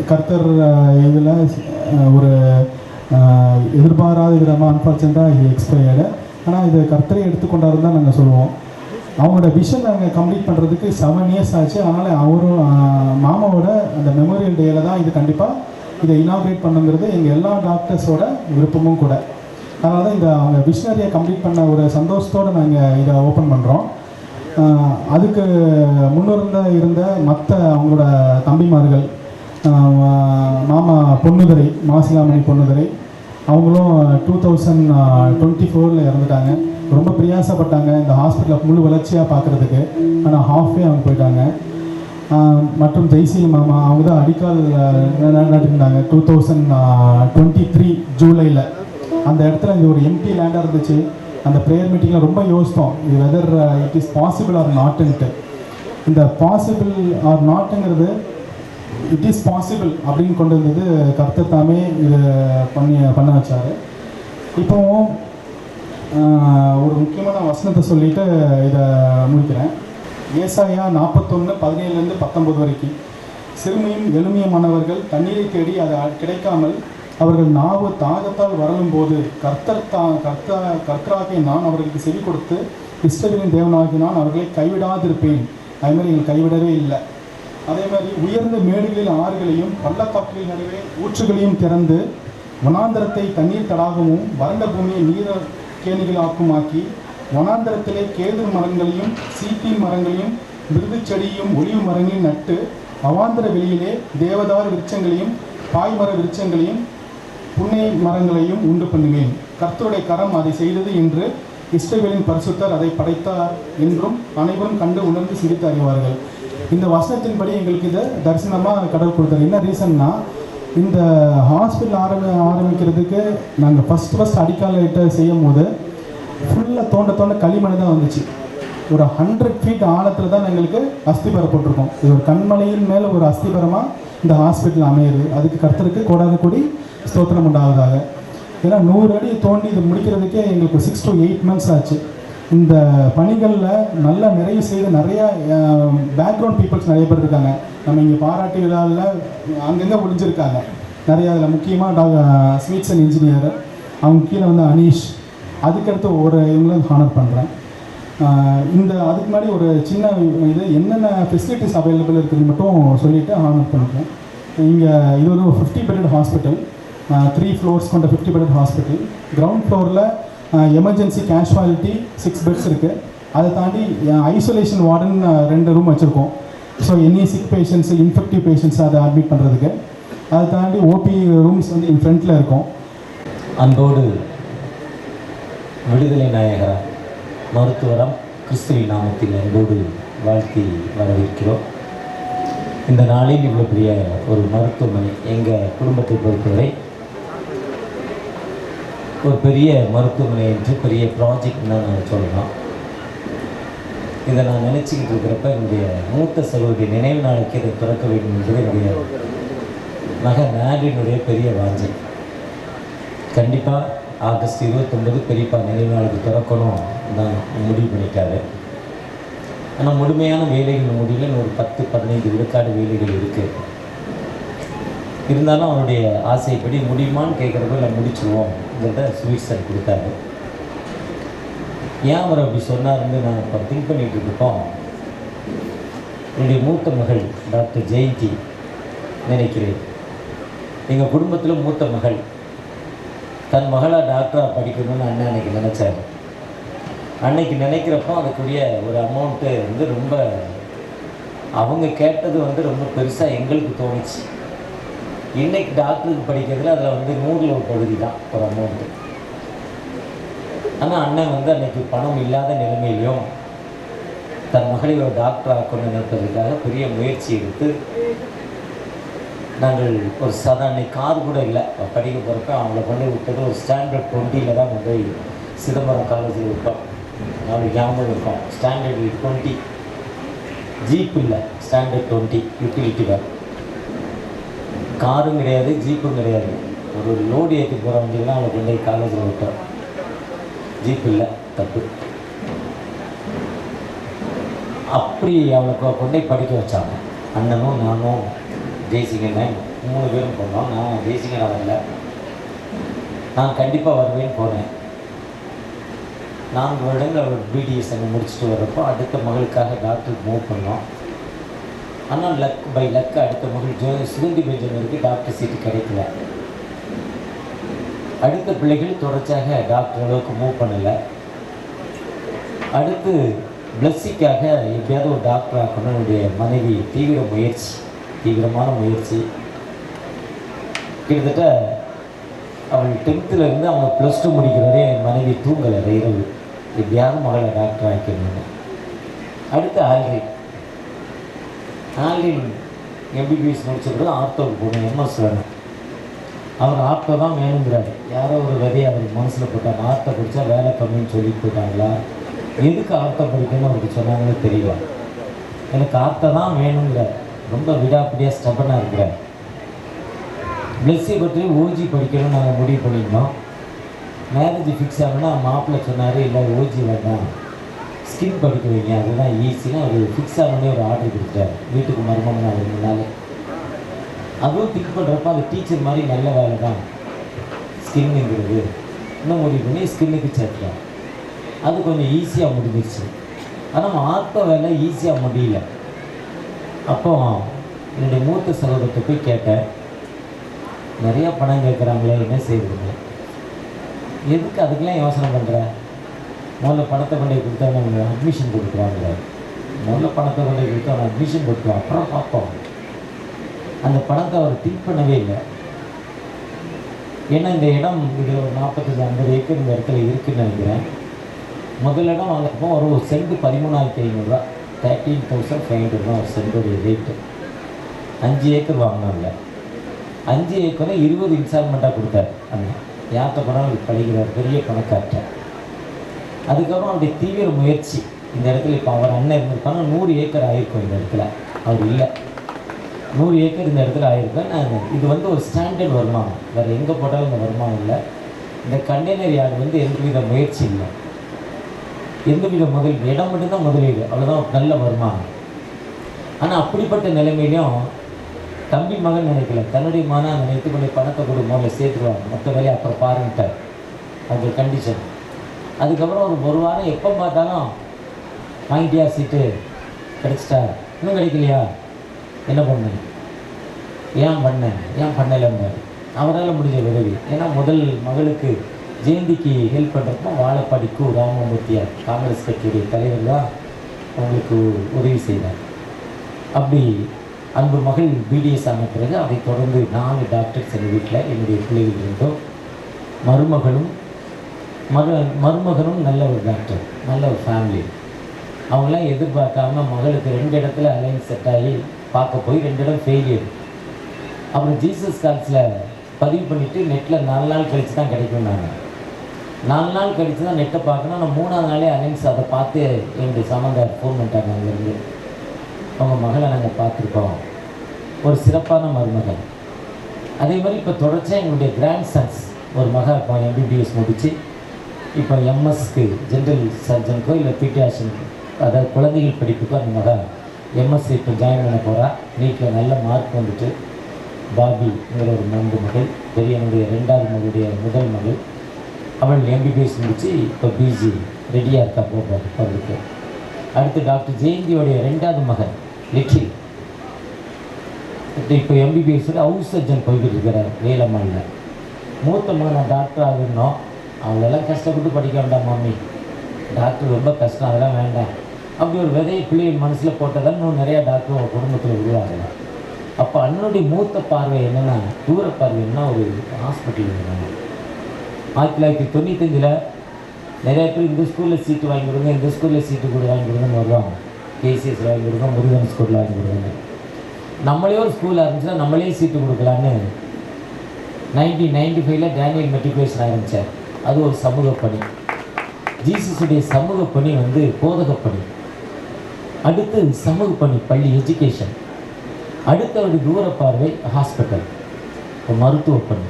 கர்த்தர் இதில் ஒரு எதிர்பாராத விதமாக அன்ஃபார்ச்சுனேட்டாக எக்ஸ்பயர்டு. ஆனால் இது கர்த்தரை எடுத்துக்கொண்டாருன்னு தான் நாங்கள் சொல்லுவோம். அவங்களோட விஷன் நாங்கள் கம்ப்ளீட் பண்ணுறதுக்கு 7 இயர்ஸ் ஆச்சு. அதனால் அவரும் மாமாவோட அந்த மெமோரியல் டேயில் தான் இது கண்டிப்பாக இதை இனாக்ரேட் பண்ணுங்கிறது எங்கள் எல்லா டாக்டர்ஸோட விருப்பமும் கூட. அதனால தான் அவங்க விஷனரியை கம்ப்ளீட் பண்ண ஒரு சந்தோஷத்தோடு நாங்கள் இதை ஓப்பன் பண்ணுறோம். அதுக்கு முன்னிருந்த மற்ற அவங்களோட தம்பிமார்கள், மாமா பொன்னுதுரை, மாசிலாமணி பொன்னுதுரை, அவங்களும் 2024 இறந்துட்டாங்க. ரொம்ப பிரயாசப்பட்டாங்க இந்த ஹாஸ்பிட்டலை முழு வளர்ச்சியாக பார்க்குறதுக்கு. ஆனால் ஹாஃபே அவங்க போயிட்டாங்க. மற்றும் ஜெய்சி மாமா அவங்க தான் அடிக்கால் நட்டிருந்தாங்க 2023 ஜூலையில். அந்த இடத்துல இது ஒரு எம்டி லேண்டாக இருந்துச்சு. அந்த ப்ரேயர் மீட்டிங்கில் ரொம்ப யோசித்தோம், இது whether it is possible or நாட்டுன்ட்டு. இந்த பாசிபிள் ஆர் நாட்டுங்கிறது இட் இஸ் பாசிபிள் அப்படின்னு கொண்டு வந்தது கர்த்தர் தாமே இது பண்ண வச்சார். இப்போவும் ஒரு முக்கியமான வசனத்தை சொல்லிவிட்டு இதை முடிக்கிறேன். ஏசாயா 41:17-19 வரைக்கும், சிறுமியும் எளிமையுமானவர்கள் தண்ணீரை தேடி அது கிடைக்காமல் அவர்கள் நாவு தாகத்தால் வரலும் போது கர்த்தராகிய நான் அவர்களுக்கு செவி கொடுத்து இஸ்ரவேலின் தேவனாகிய நான் அவர்களை கைவிடாதிருப்பேன். அதேமாதிரி எங்களை கைவிடவே இல்லை. அதே மாதிரி உயர்ந்த மேடுகளில் ஆறுகளையும் பள்ளத்தாக்குகளின் நடுவே ஊற்றுகளையும் திறந்து வனாந்தரத்தை தண்ணீர் தடாகமும் வறண்ட பூமியை நீர கேணிகளாக்குமாக்கி வனாந்தரத்திலே கேதுர் மரங்களையும் சீத்தின் மரங்களையும் மிருது செடியும் ஒளிவு மரங்களையும் நட்டு அவாந்தர வெளியிலே தேவதார் விருட்சங்களையும் பாய்மர விருட்சங்களையும் புன்னை மரங்களையும் உண்டு பண்ணுவேன். கர்த்தருடைய கரம் அதை செய்தது என்று இஸ்ரவேலின் பரிசுத்தர் அதை படைத்தார் என்றும் அனைவரும் கண்டு உணர்ந்து சிரித்து அறிவார்கள். இந்த வசனத்தின்படி எங்களுக்கு இதை தரிசனமாக கடவுள் கொடுத்தார். என்ன ரீசன்னா, இந்த ஹாஸ்பிட்டல் ஆரம்பிக்கிறதுக்கு நாங்கள் ஃபஸ்ட் அடிக்கால செய்யும் போது ஃபுல்லாக தோண்ட களிமண் தான் வந்துச்சு. ஒரு 100 feet ஆழத்தில் தான் எங்களுக்கு அஸ்திபரம் போட்டிருக்கோம். இது ஒரு கண்மலையின் மேலே ஒரு அஸ்திபரமாக இந்த ஹாஸ்பிட்டல் அமையுது. அதுக்கு கர்த்தருக்கு கோடான கூடி ஸ்தோத்திரம் உண்டாவதாக. ஏன்னா 100 அடி தோண்டி இது முடிக்கிறதுக்கே எங்களுக்கு 6 to 8 months ஆச்சு. இந்த பணிகளில் நல்லா நிறைவு செய்த நிறையா பேக்ரவுண்ட் பீப்புள்ஸ் நிறைய பேர் இருக்காங்க. நம்ம இங்கே பாராட்டு விழாவில் அங்கங்கே ஒழிஞ்சிருக்காங்க நிறையா. அதில் முக்கியமாக ஸ்வீட்ஸ் இன்ஜினியர், அவங்க கீழே வந்து அனீஷ், அதுக்கடுத்து இவங்களும் ஹானர் பண்ணுறேன். அதுக்கு முன்னாடி ஒரு சின்ன இது என்னென்ன ஃபெசிலிட்டிஸ் அவைலபிள் இருக்குதுன்னு மட்டும் சொல்லிவிட்டு ஹானர் பண்ணுறேன். இங்கே இது ஒரு 50-bedded ஹாஸ்பிட்டல், 3 floors கொண்ட 50-bedded ஹாஸ்பிட்டல். கிரவுண்ட் ஃப்ளோரில் எமர்ஜென்சி கேஷுவாலிட்டி 6 beds இருக்குது. அதை தாண்டி ஐசோலேஷன் வார்டன் 2 ரூம் வச்சுருக்கோம். So any sick patients, infective பேஷண்ட்ஸை அதை அட்மிட் பண்ணுறதுக்கு. அதை தாண்டி ஓபி ரூம்ஸ் வந்து இன் ஃப்ரண்ட்டில் இருக்கும். அன்போடு விடுதலை நாயகர் மருத்துவரம் கிறிஸ்துவின் நாமத்தில் அன்போடு வாழ்த்தி வரவேற்கிறோம். இந்த நாளில் இவ்வளோ பெரிய ஒரு மருத்துவமனை எங்கள் குடும்பத்தை பொறுத்தவரை ஒரு பெரிய மருத்துவமனை என்று பெரிய ப்ராஜெக்ட்னு தான் நான் சொல்லலாம். இதை நான் நினச்சிக்கிட்டு இருக்கிறப்ப என்னுடைய மூத்த சகோதரி நினைவு நாளைக்கு இதை திறக்க வேண்டும் என்பது என்னுடைய மகன் நாடினுடைய பெரிய வாஞ்சை. கண்டிப்பாக ஆகஸ்ட் 29 பெரியப்பா நினைவு நாளுக்கு திறக்கணும் தான் முடிவு பண்ணிட்டாரு. ஆனால் முழுமையான வேலைகள் முடியல, ஒரு 10-15 விழுக்காடு வேலைகள் இருக்குது. இருந்தாலும் அவருடைய ஆசைப்படி முடியுமான்னு கேட்குறப்ப இல்லை முடிச்சுருவோம்ங்கிறத ஸ்வீட்ஸன் கொடுத்தாரு. ஏன் அவர் அப்படி சொன்னார்ன்னு நான் இப்போ திங்க் பண்ணிகிட்டு இருக்கப்போம், என்னுடைய மூத்த மகள் டாக்டர் ஜெயந்தி நினைக்கிறேன். எங்கள் குடும்பத்தில் மூத்த மகள் தன் மகளாக டாக்டராக படிக்கணும்னு அண்ணன் அன்னைக்கு நினச்சார். அன்னைக்கு நினைக்கிறப்போ அதுக்குரிய ஒரு அமௌண்ட்டு வந்து ரொம்ப அவங்க கேட்டது வந்து ரொம்ப பெருசாக எங்களுக்கு தோணுச்சு. இன்றைக்கி டாக்டருக்கு படிக்கிறதுல அதில் வந்து 100ல் ஒரு பகுதி தான் ஒரு அமௌண்ட்டு. ஆனால் அண்ணன் வந்து அன்றைக்கி பணம் இல்லாத நிலைமையிலையும் தன் மகளை ஒரு டாக்டர் ஆக்கணும்னு நினைப்பதற்காக பெரிய முயற்சி எடுத்து நாங்கள் ஒரு அன்னைக்கு கார் கூட இல்லை படிக்க போகிறப்ப அவங்கள கொண்டு விட்டது ஒரு ஸ்டாண்டர்ட் 20ல் தான் கொண்டு போய் சிதம்பரம் காலேஜில் விட்டோம். நாளைக்கு ஞாபகம் இருக்கும். ஸ்டாண்டர்ட் 20 ஜீப் இல்லை, ஸ்டாண்டர்ட் 20 யூட்டிலிட்டி வேர். காரும் கிடையாது, ஜீப்பும் கிடையாது. ஒரு லோடு ஏற்றி போகிற வண்டியில் அவளை கொண்டு போய் காலேஜில் விட்டோம். ஜீப் இல்லை, தப்பு. அப்படி அவளை கொண்டு போய் படிக்க வச்சாங்க. அண்ணனும் நானும் ஜெய்சிங்கன்னு 3 பேரும் போனோம். நான் ஜெய்சிங்கன் வரல, நான் கண்டிப்பாக வருவேன்னு போனேன். 4 வருடங்கள் அவர் பிடிஎஸ் அங்கே முடிச்சுட்டு வர்றப்போ அடுத்த மகளுக்காக டாக்டருக்கு மூவ் பண்ணோம். ஆனால் பை லக் அடுத்த மகள் சுகந்தி பெஞ்சனருக்கு டாக்டர் சீட்டு கிடைக்கல. அடுத்த பிள்ளைகள் தொடர்ச்சியாக டாக்டர் அளவுக்கு மூவ் பண்ணலை. அடுத்து பிளஸ்ஸிக்காக எப்படியாவது ஒரு டாக்டர் ஆக்கணும் என்னுடைய மனைவி தீவிரமான முயற்சி. கிட்டத்தட்ட அவள் 10th இருந்து அவங்க +2 முடிக்கிறதே என் மனைவி தூங்கலை இரவு. எப்படியாவது மகளை டாக்டர் ஆக்கணும்னு. அடுத்து ஆல்ரின் எம்பிபிஎஸ் முடிச்ச பிறகு ஆர்த்தோவுக்கு போகணும், எம்எஸ் வேணும். அவர் ஆர்த்தோ தான் வேணுங்கிறாரு. யாரோ ஒரு விதையை அவர் மனசில் போட்டாங்க. ஆர்த்தோ படித்தா வேலை கம்மின்னு சொல்லிட்டு போயிட்டாங்களா, எதுக்கு ஆர்த்தோ படிக்கணும்னு அவருக்கு சொன்னாங்களே தெரியல. எனக்கு ஆர்த்தோ தான் வேணுங்கிற ரொம்ப விடாப்பிடியாக ஸ்டபனாக இருக்கிறார். பிளஸ்ஸை பற்றி ஓஜி படிக்கணும்னு நாங்கள் முடிவு பண்ணியிருந்தோம். மேரேஜ் ஃபிக்ஸ் ஆகணும்னா மாப்பிள்ளை சொன்னார், இல்லை ஓஜி வேண்டாம், ஸ்கின் படிக்க வைங்க, அதுதான் ஈஸின்னு அவர் ஃபிக்ஸ் ஆகணுன்னே ஒரு ஆர்டர் கொடுத்தார். வீட்டுக்கு மருமகன் அவர் முன்னால் அதுவும் திங்க் பண்ணுறப்ப அந்த டீச்சர் மாதிரி நல்ல வேலை தான் ஸ்கின்னுங்கிறது இன்னும் முடிவு பண்ணி ஸ்கின்னுக்கு சேர்க்கலாம். அது கொஞ்சம் ஈஸியாக முடிஞ்சிருச்சு. ஆனால் ஆர்த்தோ வேலை ஈஸியாக முடியல. அப்போ என்னுடைய மூத்த சகோதரத்தை போய் கேட்டேன், நிறையா பணம் கேட்குறாங்களே, என்ன செய்வீங்க? எதுக்கு அதுக்கெல்லாம் யோசனை பண்ணுற? முதல்ல பணத்தை கொண்டு போய் கொடுத்தா நம்ம அட்மிஷன் கொடுக்குறாங்க. முதல்ல பணத்தை கொண்டு போய் கொடுத்தா அவன் அட்மிஷன் கொடுக்குறோம், அப்புறம் பார்ப்போம். அந்த பணத்தை அவர் திங்க் பண்ணவே இல்லை. ஏன்னா இந்த இடம் இது ஒரு 45-50 ஏக்கர் இந்த இடத்துல இருக்குதுன்னு நினைக்கிறேன். முதல் இடம் வாங்குறப்போ ஒரு சென்ட் 13,500 13,500 தான் ஒரு சென்ட்டுடைய ரேட்டு. 5 ஏக்கர் வாங்கினாங்க. 5 ஏக்கரை 20 இன்ஸ்டால்மெண்ட்டாக கொடுத்தாரு அண்ணன். யார்கிட்ட பணம் படிக்கிறார், பெரிய பணக்கார்ட்ட. அதுக்கப்புறம் அவருடைய தீவிர முயற்சி இந்த இடத்துல இப்போ அவர் அண்ணன் இருந்திருக்காங்க. 100 ஏக்கர் ஆகிருக்கும் இந்த இடத்துல. அவர் இல்லை, 100 ஏக்கர் இந்த இடத்துல ஆகிருக்கேன். நான் இது வந்து ஒரு ஸ்டாண்டர்ட் வருமானம், வேறு எங்கே போட்டாலும் இந்த வருமானம் இல்லை. இந்த கண்டெய்னர் யார்டு வந்து எந்தவித முயற்சி இல்லை, எந்தவித முதலீடு, இடம் மட்டும்தான் முதலீடு, அவ்வளோதான் நல்ல வருமானம். ஆனால் அப்படிப்பட்ட நிலைமையிலையும் தம்பி மகன் நினைக்கல, தன்னுடைய மகனாக நினைத்து கொண்டு பணத்தை கொடு, முதல்ல சேர்த்துருவாங்க, மற்ற வேலையை அப்புறம் பாருங்கிட்டார். அது கண்டிஷன். அதுக்கப்புறம் ஒரு வாரம் எப்போ பார்த்தாலும் வாங்கிட்டியா சீட்டு, கிடச்சிட்டா, இன்னும் கிடைக்கலையா, என்ன பண்ணேன், ஏன் பண்ணலைன்னு அவரால் முடிஞ்ச உதவி. ஏன்னா முதல் மகளுக்கு ஜெயந்திக்கு ஹெல்ப் பண்ணுறப்போ வாழப்பாடிக்கு ராமமூர்த்தியார் காங்கிரஸ் கட்சியுடைய தலைவர் தான் அவங்களுக்கு உதவி செய்தார். அப்படி அன்பு மகள் பிடிஎஸ் ஆன பிறகு அதை தொடர்ந்து 4 டாக்டர்ஸ் எங்கள் வீட்டில் என்னுடைய பிள்ளைகள் இருந்தோம். மருமகனும் நல்ல ஒரு டாக்டர், நல்ல ஒரு ஃபேமிலி. அவங்களாம் எதிர்பார்க்காம மகளுக்கு 2 இடத்துல அலைன்ஸ் செட் ஆகி பார்க்க போய் 2 இடம் ஃபெயிலியர். அப்புறம் ஜீசஸ் கால்ஸில் பதிவு பண்ணிவிட்டு நெட்டில் 4 நாள் கழித்து தான் கிடைக்கும். நாங்கள் 4 நாள் கழித்து தான் நெட்டை பார்க்கணும். நான் 3ஆவது நாளே அலைன்ஸ் அதை பார்த்து என்னுடைய சம்மந்தார் ஃபோன் பண்ணிட்டாங்க. அங்கேருந்து அவங்க மகளை நாங்கள் பார்த்துருக்கோம், ஒரு சிறப்பான மருமகள். அதே மாதிரி இப்போ தொடர்ச்சியாக எங்களுடைய கிராண்ட் சன்ஸ் ஒரு மகா இப்போ எம்பிபிஎஸ் முடித்து இப்போ எம்எஸ்க்கு ஜென்ரல் சர்ஜனுக்கோ இல்லை பீடியாட்ரிஷனுக்கு, அதாவது குழந்தைகள் படிப்புக்கோ அந்த மகா எம்எஸ்சி இப்போ ஜாயின் பண்ண போகிறா. நீட்டில் நல்ல மார்க் வந்துட்டு பாபிங்கிற ஒரு நண்பு மகள், பெரியவனுடைய 2வது மகளுடைய முதல் மகள், அவள் எம்பிபிஎஸ் முடித்து இப்போ பிஜி ரெடியாக இருக்கா போகிறதுக்கு. அடுத்து டாக்டர் ஜெயந்தியோடைய 2வது மகன் லிட்டில் இப்போ எம்பிபிஎஸோட ஹவுஸ் சர்ஜன் போய்கிட்டு இருக்கிறார் வேலம்மாளில். மூத்த மகனை டாக்டர் ஆகணும், அவங்களெல்லாம் கஷ்டப்பட்டு படிக்க வேண்டாம் மாமி, டாக்டர் ரொம்ப கஷ்டம், அதெல்லாம் வேண்டாம். அப்படி ஒரு விதையை பிள்ளைகள் மனசில் போட்டதால் இன்னும் நிறையா டாக்டர் ஒரு குடும்பத்தில் உருவாகலாம். அப்போ அண்ணனுடைய மூத்த பார்வை என்னென்னா, தூர பார்வை என்ன, ஒரு ஹாஸ்பிட்டல் இருந்தாங்க. 1995 நிறைய பேர் இந்த ஸ்கூலில் சீட்டு வாங்கி கொடுங்க, இந்த ஸ்கூலில் சீட்டு கூட வாங்கி கொடுங்கன்னு வருவாங்க. கேசிஎஸ் வாங்கி கொடுங்க, முருகன் ஸ்கூலில் வாங்கி கொடுங்க. நம்மளே ஒரு ஸ்கூல் ஆரம்பிச்சுன்னா நம்மளே சீட்டு கொடுக்கலான்னு 1995 டேனியல் மெட்ரிகுலேஷன் ஆரம்பித்தார். அது ஒரு சமூக பணி. ஜீசஸுடைய சமூக பணி வந்து போதகப்பணி. அடுத்து சமூக பணி பள்ளி எஜுகேஷன். அடுத்தவரு தூர பார்வை ஹாஸ்பிட்டல், மருத்துவ பணி.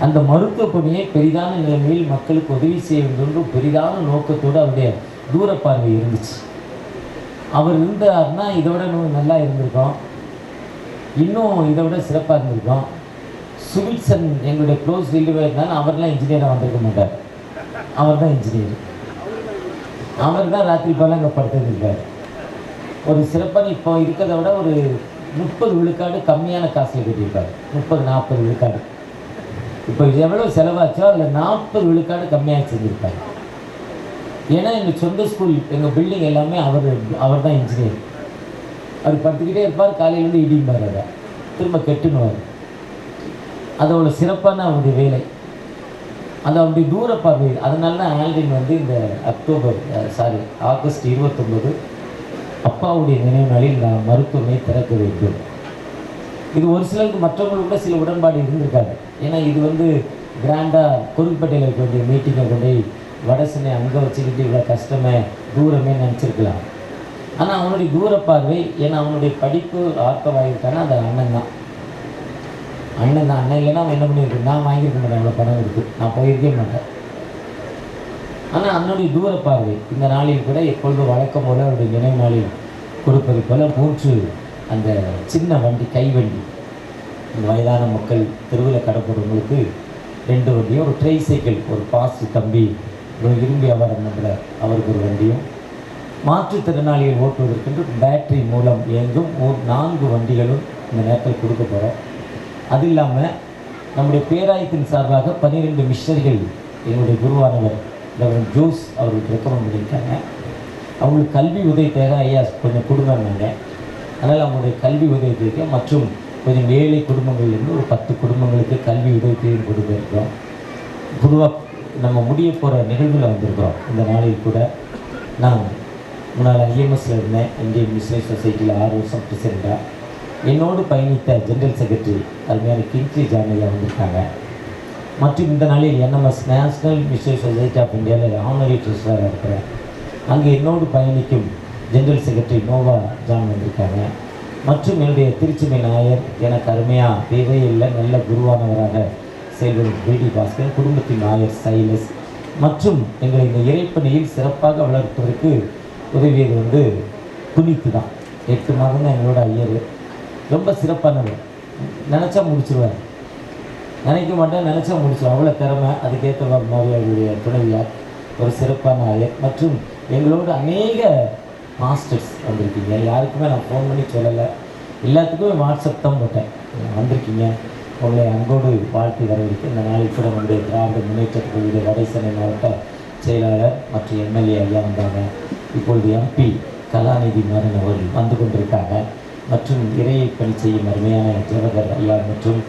அந்த மருத்துவ பணியை பெரிதான நிலைமையில் மக்களுக்கு உதவி செய்ய வேண்டும் பெரிதான நோக்கத்தோடு அவருடைய தூர பார்வை இருந்துச்சு. அவர் இருந்தார்னா இதை விட நல்லா இருந்திருக்கோம், இன்னும் இதை விட சிறப்பாக இருந்திருக்கோம். சுவில்சன் எங்களுடைய க்ளோஸ் ரிலேட்டிவாக இருந்தாலும் அவர்லாம் இன்ஜினியராக வந்திருக்க மாட்டார். அவர் தான் இன்ஜினியர், அவர் தான் ராத்திரி போல அங்கே படுத்துருக்கார். ஒரு சிறப்பான இப்போ இருக்கிறத விட ஒரு 30 விழுக்காடு கம்மியான காசில் கட்டியிருப்பார். 30-40 விழுக்காடு. இப்போ எவ்வளோ செலவாச்சோ அதில் 40 விழுக்காடு கம்மியாக செஞ்சுருப்பார். ஏன்னா எங்கள் சொந்த ஸ்கூல், எங்கள் பில்டிங் எல்லாமே அவர் தான் இன்ஜினியர். அவர் படுத்துக்கிட்டே இருப்பார், காலையிலேருந்து இடிப்பார், அதை திரும்ப கெட்டுனுவார். அது அவ்வளோ சிறப்பான அவருடைய வேலை, அது அவருடைய தூர பார்வை. அதனால தான் ஆல்ரின் வந்து இந்த ஆகஸ்ட் 29 அப்பாவுடைய நினைவு நாளில் நான் மருத்துவமனை திறக்க வேண்டும். இது ஒரு சிலருக்கு மற்றவங்களுக்கு கூட சில உடன்பாடு இருந்திருக்காங்க. ஏன்னா இது வந்து கிராண்டாக கொருக்குப்பேட்டையில் இருக்க வேண்டிய மீட்டிங்கை கொண்டு வடசனை அங்கே வச்சுக்கிட்டு இவ்வளோ கஷ்டமே தூரமே நினச்சிருக்கலாம். ஆனால் அவனுடைய தூர பார்வை, ஏன்னா அவனுடைய படிப்பு ஆர்த்தவாயிருக்கான அது அண்ணன் தான். அண்ணன் இல்லைன்னா அவன் என்ன பண்ணியிருக்கு, நான் வாங்கியிருக்க மாட்டேன், அவ்வளோ பணம் இருக்குது, நான் போயிருக்கே மாட்டேன். ஆனால் அண்ணனுடைய தூர பார்வை இந்த நாளில் கூட எப்பொழுது வழக்கம் போல அவருடைய நினைவு நாளில் கொடுப்பது போல 3 அந்த சின்ன வண்டி, கைவண்டி வயதான மக்கள் தெருவில் கடப்படுறவங்களுக்கு 2 வண்டியும், ஒரு ட்ரை சைக்கிள், ஒரு பாஸ் தம்பி விரும்பி வியாபாரம் பண்ணுற அவருக்கு ஒரு வண்டியும், மாற்றுத்திறனாளிகள் ஓட்டுவதற்கென்று பேட்டரி மூலம் இயங்கும் 4 வண்டிகளும் இந்த நேரத்தில் கொடுக்க போகிறோம். அது இல்லாமல் நம்முடைய பேராயத்தின் சார்பாக 12 மிஷனரிகள் எங்களுடைய குருவானவர் டாக்டர் ஜோஸ் அவர்களுக்கு ரெக்கமெண்ட் பண்ணியிருக்காங்க. அவங்களுக்கு கல்வி உதவி தேவை, ஐயா கொஞ்சம் கொடுங்கன்னாங்க. அதனால் அவங்களுடைய கல்வி உதவி தேவை மற்றும் கொஞ்சம் ஏழை குடும்பங்கள்லேருந்து ஒரு 10 குடும்பங்களுக்கு கல்வி உதவி தேவை கொடுத்துருக்கோம். பொதுவாக நம்ம முடிய போகிற நிகழ்வில் வந்திருக்கிறோம். இந்த நாளில் கூட நான் முன்னால் ஐஎம்எஸில் இருந்தேன், இந்தியன் மிஷனரி சொசைட்டியில் 6 வருஷம் பிரசிடெண்ட்டாக. என்னோடு பயணித்த ஜெனரல் செக்ரட்டரி அருமையான கிங்ஸ்லி ஜானையா வந்திருக்காங்க. மற்றும் இந்த நாளில் NMS national missionary society of இந்தியாவில் ஆனரி ட்ரெஸராக இருக்கிறேன். அங்கே என்னோடு பயணிக்கும் ஜெனரல் செக்ரட்டரி நோவா ஜான் வந்திருக்காங்க. மற்றும் என்னுடைய திருச்சிமை நாயர் எனக்கு அருமையாக தேவையில்லை நல்ல குருவானவராக செயல்படும் பிடி பாஸ்கர், குடும்பத்தின் நாயர் சைலஸ் மற்றும் எங்களை இந்த இறைப்பணியில் சிறப்பாக வளர்ப்பதற்கு உதவியது புனித்து தான். 8 மாதம் தான் எங்களோட ஐயர். ரொம்ப சிறப்பானவர், நினச்சா முடிச்சிருவார், நினைக்க மாட்டேன் நினச்சா முடிச்சிடும், அவ்வளோ திறமை. அதுக்கேற்ற மாதிரி அவருடைய துணைவியார் ஒரு சிறப்பான ஐயர். மற்றும் எங்களோட அநேக மாஸ்டர்ஸ் வந்திருக்கீங்க. யாருக்குமே நான் ஃபோன் பண்ணி சொல்லலை, எல்லாத்துக்குமே வாட்ஸ்அப் தான் போட்டேன். வந்திருக்கீங்க, உங்களை அன்போடு வாழ்த்தி வரவேற்க இந்த நாளில் கூட நம்முடைய திராவிட முன்னேற்ற கழக வடசென்னை மாவட்ட செயலாளர் மற்றும் எம்எல்ஏ ஐயா வந்தாங்க. இப்பொழுது எம்பி கலாநிதி மாறன் அவர்கள் வந்து கொண்டிருக்காங்க. மற்றும் இறையை பணி செய்யும் அருமையான ஜவஹர் ஐயா மற்றும்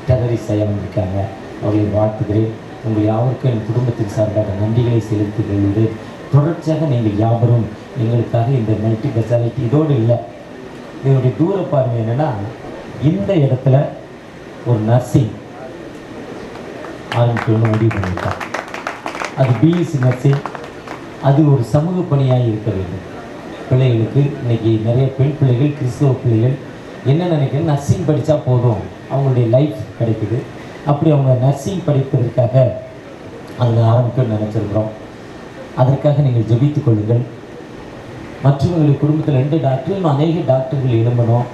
டெரரிஸ்ட் ஐயா வந்திருக்காங்க. அவர்களை வாழ்த்துகிறேன். உங்கள் யாவருக்கும் என் குடும்பத்தின் சார்பாக நன்றிகளை செலுத்திக் கொள்கிறேன். தொடர்ச்சியாக நீங்கள் யாவரும் எங்களுக்காக இந்த மல்டி ஸ்பெஷாலிட்டி இதோடு இல்லை, இதனுடைய தூர பார்வை என்னென்னா, இந்த இடத்துல ஒரு நர்சிங் ஆரம்பிக்கணும்னு முடிவு பண்ணியிருக்காங்க. அது பிஎஸ்சி நர்சிங், அது ஒரு சமூக பணியாக இருக்க வேண்டும். பிள்ளைகளுக்கு இன்றைக்கி நிறைய பெண் பிள்ளைகள், கிறிஸ்தவ பிள்ளைகள் என்ன நினைக்கிறேன், நர்சிங் படித்தா போதும், அவங்களுடைய லைஃப் கிடைக்குது. அப்படி அவங்க நர்சிங் படிப்பதற்காக அதில் ஆரம்பிக்கணும்னு நினச்சிருக்கிறோம். அதற்காக நீங்கள் ஜெபித்துக் கொள்ளுங்கள். மற்றும் எங்களுடைய குடும்பத்தில் 2 டாக்டர், அநேக டாக்டர்கள் எழும்பணும்.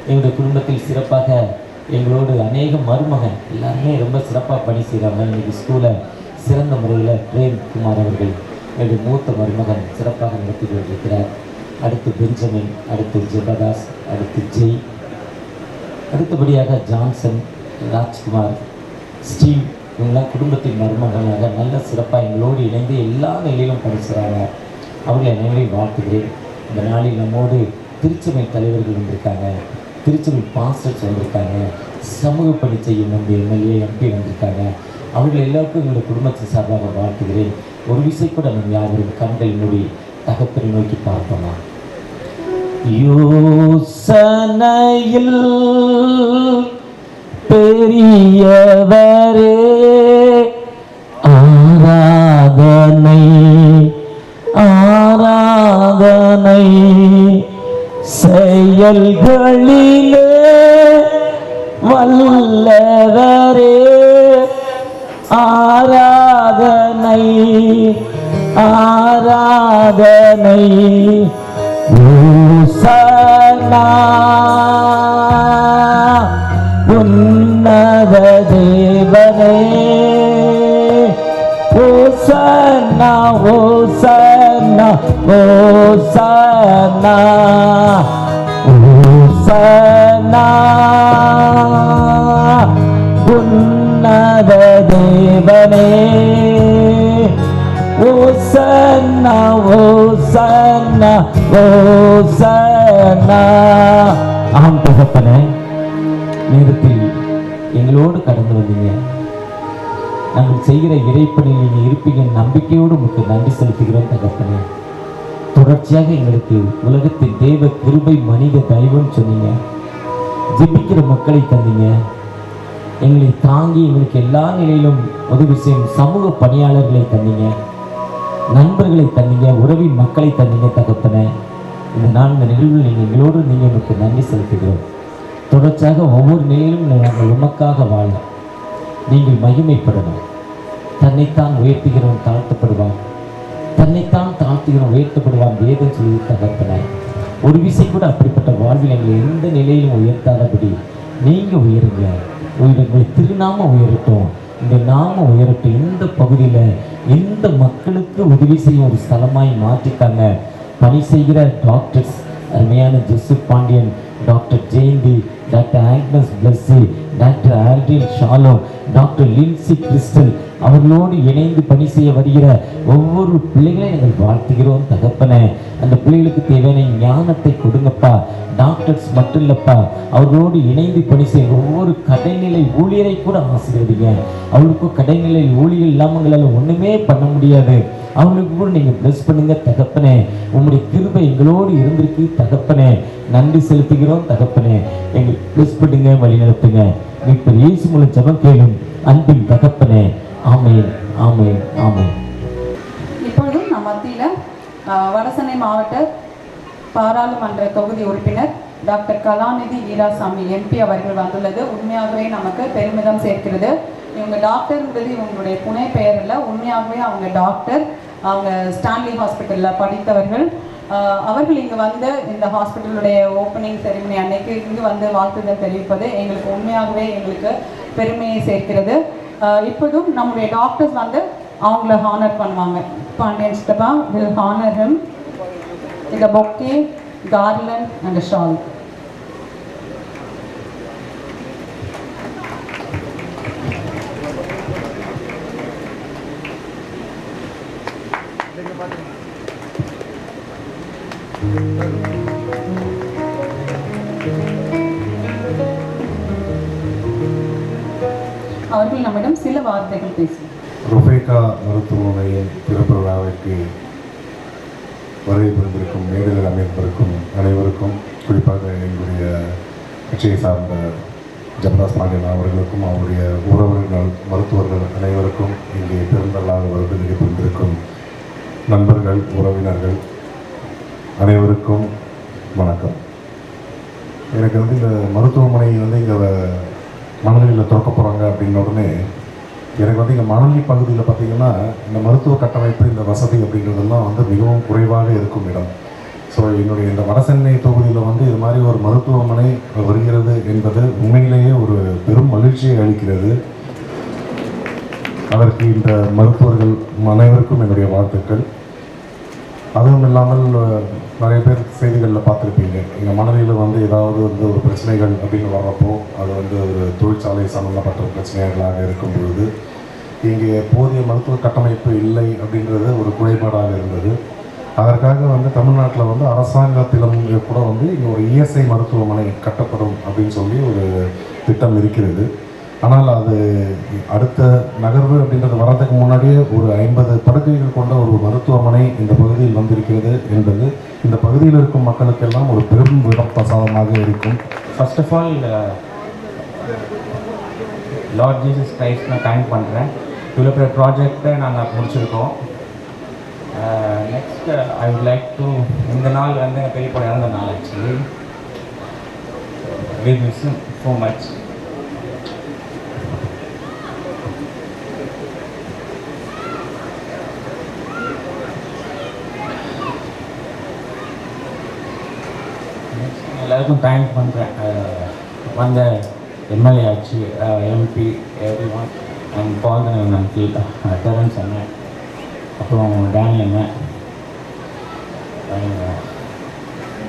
எங்களுடைய குடும்பத்தில் சிறப்பாக எங்களோடு அநேக மருமகன் எல்லாருமே ரொம்ப சிறப்பாக பணி செய்கிறாங்க. இன்றைக்கி ஸ்கூலை சிறந்த முறையில் பிரேம்குமார் அவர்கள் என்னுடைய மூத்த மருமகன் சிறப்பாக நடத்தி கொண்டிருக்கிறார். அடுத்து பெஞ்சமின், அடுத்து ஜெபதாஸ், அடுத்து ஜெய், அடுத்தபடியாக ஜான்சன், ராஜ்குமார், ஸ்டீவ், இவங்களாம் குடும்பத்தின் மருமகனாக நல்ல சிறப்பாக எங்களோடு இணைந்து எல்லா நிலையிலும் படிச்சுறாங்க. அவர்களை அனைவரையும் வாழ்த்துகிறேன். இந்த நாளில் நம்மோடு திருச்சபை தலைவர்கள் வந்திருக்காங்க, திருச்சபை பாஸ்டர்ஸ் வந்திருக்காங்க, சமூக பணி செய்யும் நம்முடைய எம்எல்ஏ எம்பி வந்திருக்காங்க. அவர்கள் எல்லாருக்கும் எங்களுடைய குடும்பத்தை சார்பாக வாழ்த்துகிறேன். ஒரு விசை கூட நம்ம யாவரும் கண்கள் மூடி தகப்பனை நோக்கி பார்ப்போமா? யோசனையில் பெரியவரே ஆராதனை ஆராதனை, செயல்களிலே வல்லவரே ஆராதனை ஆராதனை, ஓசன்னா உன்னத தேவனே, ஓசன்னா ஓசன்னா ஓசன்னா ஓசன்னா உன்னத தேவனே, ஓசன்னா ஓசன்னா ஓசன்னா. ஆம் தகப்பனே, நேரத்தில் எங்களோடு கடந்து வந்தீங்க. நாங்கள் செய்கிற இறைப்பணியில் நீங்கள் இருப்பீங்க நம்பிக்கையோடு உங்களுக்கு நன்றி செலுத்துகிறோம் தகப்பனே. தொடர்ச்சியாக எங்களுக்கு உலகத்தின் தேவ கிருபை மனித தயவுன்னு சொன்னீங்க. ஜெபிக்கிற மக்களை தந்தீங்க, எங்களை தாங்கி எங்களுக்கு எல்லா நிலையிலும் உதவி செய்யும் சமூக பணியாளர்களை தந்தீங்க, நண்பர்களை தந்தீங்க, உறவின் மக்களை தந்தீங்க தகப்பனே. இந்த நாள் இந்த நிகழ்வில் நீங்கள் எங்களோடு நீங்கள் உங்களுக்கு நன்றி செலுத்துகிறோம். தொடர்ச்சியாக ஒவ்வொரு நிலையிலும் நாங்கள் உமக்காக வாழ நீங்கள் மகிமைப்படணும். தன்னைத்தான் உயர்த்துகிறவன் தாழ்த்தப்படுவான், தன்னைத்தான் தாழ்த்துகிறவன் உயர்த்தப்படுவான் வேதம் சொல்லி தகப்பன. ஒரு விசை கூட அப்படிப்பட்ட வாழ்வில் எங்களை எந்த நிலையிலும் உயர்த்தாதபடி நீங்கள் உயருங்க, உங்களுடைய திருநாமம் உயரட்டும், இந்த நாமம் உயரட்டும். இந்த பகுதியில் எந்த மக்களுக்கு உதவி செய்யும் ஒரு ஸ்தலமாய் மாற்றிட்டாங்க. பணி செய்கிற டாக்டர்ஸ் அருமையான Jesap Pandian, doctor Jayanthi, doctor Agnes Blessy, doctor Aldrin Shalom, doctor Lincy Crystal அவர்களோடு இணைந்து பணி செய்ய வருகிற ஒவ்வொரு பிள்ளைகளையும் நாங்கள் வாழ்த்துகிறோம் தகப்பனே. அந்த பிள்ளைகளுக்கு தேவையான ஞானத்தை கொடுங்கப்பா. டாக்டர்ஸ் மட்டும் இல்லைப்பா, அவர்களோடு இணைந்து பணி செய்ய ஒவ்வொரு கடைநிலை ஊழியரை கூட ஆசீர்வதிங்க. அவங்களுக்கும் கடைநிலை ஊழியர் இல்லாமங்களால் ஒன்றுமே பண்ண முடியாது. அவங்களுக்கு கூட நீங்கள் ப்ளஸ் பண்ணுங்க தகப்பனே. உங்களுடைய கிருபை எங்களோடு இருந்திருக்கு தகப்பனே. நன்றி செலுத்துகிறோம் தகப்பனே. எங்கள் ப்ளஸ் பண்ணுங்க, வழி நடத்துங்க. இப்போ இயேசு மூலம் ஜெபம் கேளும் அன்பின் தகப்பனே. ஆமென், ஆமென், ஆமென். இப்பொழுதும் நம் மத்தியில் வடசென்னை மாவட்ட பாராளுமன்ற தொகுதி உறுப்பினர் டாக்டர் கலாநிதி வீராசாமி எம்பி அவர்கள் வந்துள்ளது உண்மையாகவே நமக்கு பெருமிதம் சேர்க்கிறது. இவங்க டாக்டர்ன்றது இவங்களுடைய புனை பெயர் இல்லை, உண்மையாகவே அவங்க டாக்டர். அவங்க ஸ்டான்லி ஹாஸ்பிட்டலில் படித்தவர்கள். அவர்கள் இங்கே வந்து இந்த ஹாஸ்பிட்டலுடைய ஓப்பனிங் செரிமனி அன்னைக்கு இங்கு வந்து வாழ்த்துதல் தெரிவிப்பது எங்களுக்கு உண்மையாகவே எங்களுக்கு பெருமையை சேர்க்கிறது. இப்போதும் நம்முடைய டாக்டர்ஸ் வந்து அவங்கள ஹானர் பண்ணுவாங்க. பாண்டியன் சித்தப்பா will honor him with a bouquet, garland and a shawl. அவர்கள் நம்மிடம் சில வார்த்தைகள் பேசுவார். ருஃபேகா மருத்துவமனையின் திறப்பு விழாவிற்கு வருகை புரிந்திருக்கும் மேடையில் அமைந்திருக்கும் அனைவருக்கும், குறிப்பாக எங்களுடைய கட்சியை சார்ந்த ஜெபதாஸ் பாண்டியன் அவர்களுக்கும் அவருடைய உறவினர்கள் மருத்துவர்கள் அனைவருக்கும் இங்கே பெருந்தளாக வருகை புரிந்திருக்கும் நண்பர்கள் உறவினர்கள் அனைவருக்கும் வணக்கம். எனக்கு வந்து இந்த மருத்துவமனை வந்து இங்கே மணலியில் திறக்க போகிறாங்க அப்படின்ன உடனே எனக்கு வந்து இங்கே மணலி பகுதியில் பார்த்திங்கன்னா இந்த மருத்துவ கட்டமைப்பு, இந்த வசதி அப்படிங்கிறதெல்லாம் வந்து மிகவும் குறைவாக இருக்கும் இடம். ஸோ என்னுடைய இந்த வடசென்னை தொகுதியில் வந்து இது மாதிரி ஒரு மருத்துவமனை வருகிறது என்பது உண்மையிலேயே ஒரு பெரும் மகிழ்ச்சியை அளிக்கிறது. அதற்கு இந்த மருத்துவர்கள் அனைவருக்கும் என்னுடைய வாழ்த்துக்கள். அதுவும் இல்லாமல் நிறைய பேர் செய்திகளில் பார்த்துருப்பீங்க, எங்கள் மனதில் வந்து ஏதாவது வந்து ஒரு பிரச்சனைகள் அப்படின்னு வர்றப்போ அது வந்து ஒரு தொழிற்சாலை சம்பந்தப்பட்ட பிரச்சனைகளாக இருக்கும் பொழுது இங்கே போதிய மருத்துவ கட்டமைப்பு இல்லை அப்படின்றது ஒரு குறைபாடாக இருந்தது. அதற்காக வந்து தமிழ்நாட்டில் வந்து அரசாங்கத்திலும் கூட வந்து இங்கே ஒரு இஎஸ்ஐ மருத்துவமனை கட்டப்படும் அப்படின்னு சொல்லி ஒரு திட்டம் இருக்கிறது. ஆனால் அது அடுத்த நகர்வு அப்படின்றது வர்றதுக்கு முன்னாடியே ஒரு 50 படுக்கைகள் கொண்ட ஒரு மருத்துவமனை இந்த பகுதியில் வந்திருக்கிறது என்பது இந்த பகுதியில் இருக்கும் மக்களுக்கெல்லாம் ஒரு பெரும் பிரசாதமாக இருக்கும். First of all Lord Jesus Christ நான் தேங்க் பண்ணுறேன். இவ்வளோ பெரிய ப்ராஜெக்டை நாங்கள் முடிச்சிருக்கோம். Next I would like to, இந்த நாள் வந்து எங்கள் பெரிய பொண்ணு இறந்த நாள். Actually we miss so much. எல்லாருக்கும் தேங்க் பண்ணுறேன். வந்த எம்எல்ஏ ஆச்சு, MP, everyone, and Balthan uncle, Terence அண்ணன், அப்புறம் டேனி அண்ணன்.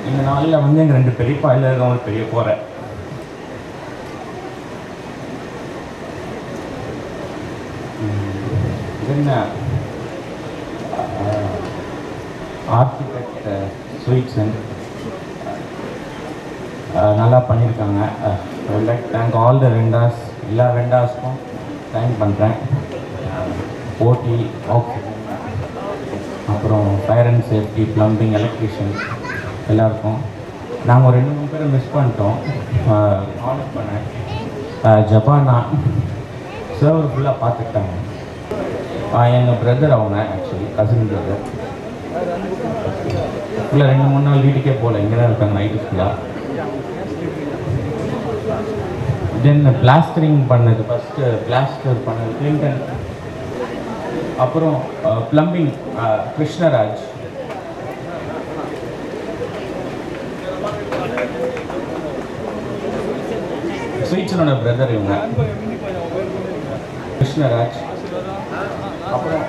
இந்த நாளில் வந்து எங்கள் 2 பெரியப்பா இல்லை இருக்கவங்க பெரிய போகிறேன். என்ன ஆர்கிடெக்ட் ஸ்வீட்ஸன் நல்லா பண்ணியிருக்காங்க. I like thank all the vendors, எல்லா வெண்டார்ஸ்க்கும் தேங்க் பண்ணுறேன். போட்டி, ஆக்சிஜன், அப்புறம் fire and safety, plumbing, electrician எல்லாருக்கும். நாங்கள் ஒரு 2-3 பேரை மிஸ் பண்ணிட்டோம். ஆர்டர் பண்ணேன். ஜப்பானா சர்வர் ஃபுல்லாக பார்த்துக்கிட்டாங்க. எங்கள் பிரதர் அவங்க, ஆக்சுவலி கசின் பிரதர், ஃபுல்லாக 2-3 நாள் வீட்டுக்கே போகல, இங்கே தான் இருக்காங்க நைட்டு ஃபுல்லாக. தென் பிளாஸ்டரிங் பண்ணது, ஃபஸ்ட்டு பிளாஸ்டர் பண்ணது கிளின்டன், அப்புறம் ப்ளம்பிங் கிருஷ்ணராஜ், ஸ்வீட்ஸனோட பிரதர் இவங்க கிருஷ்ணராஜ். அப்புறம்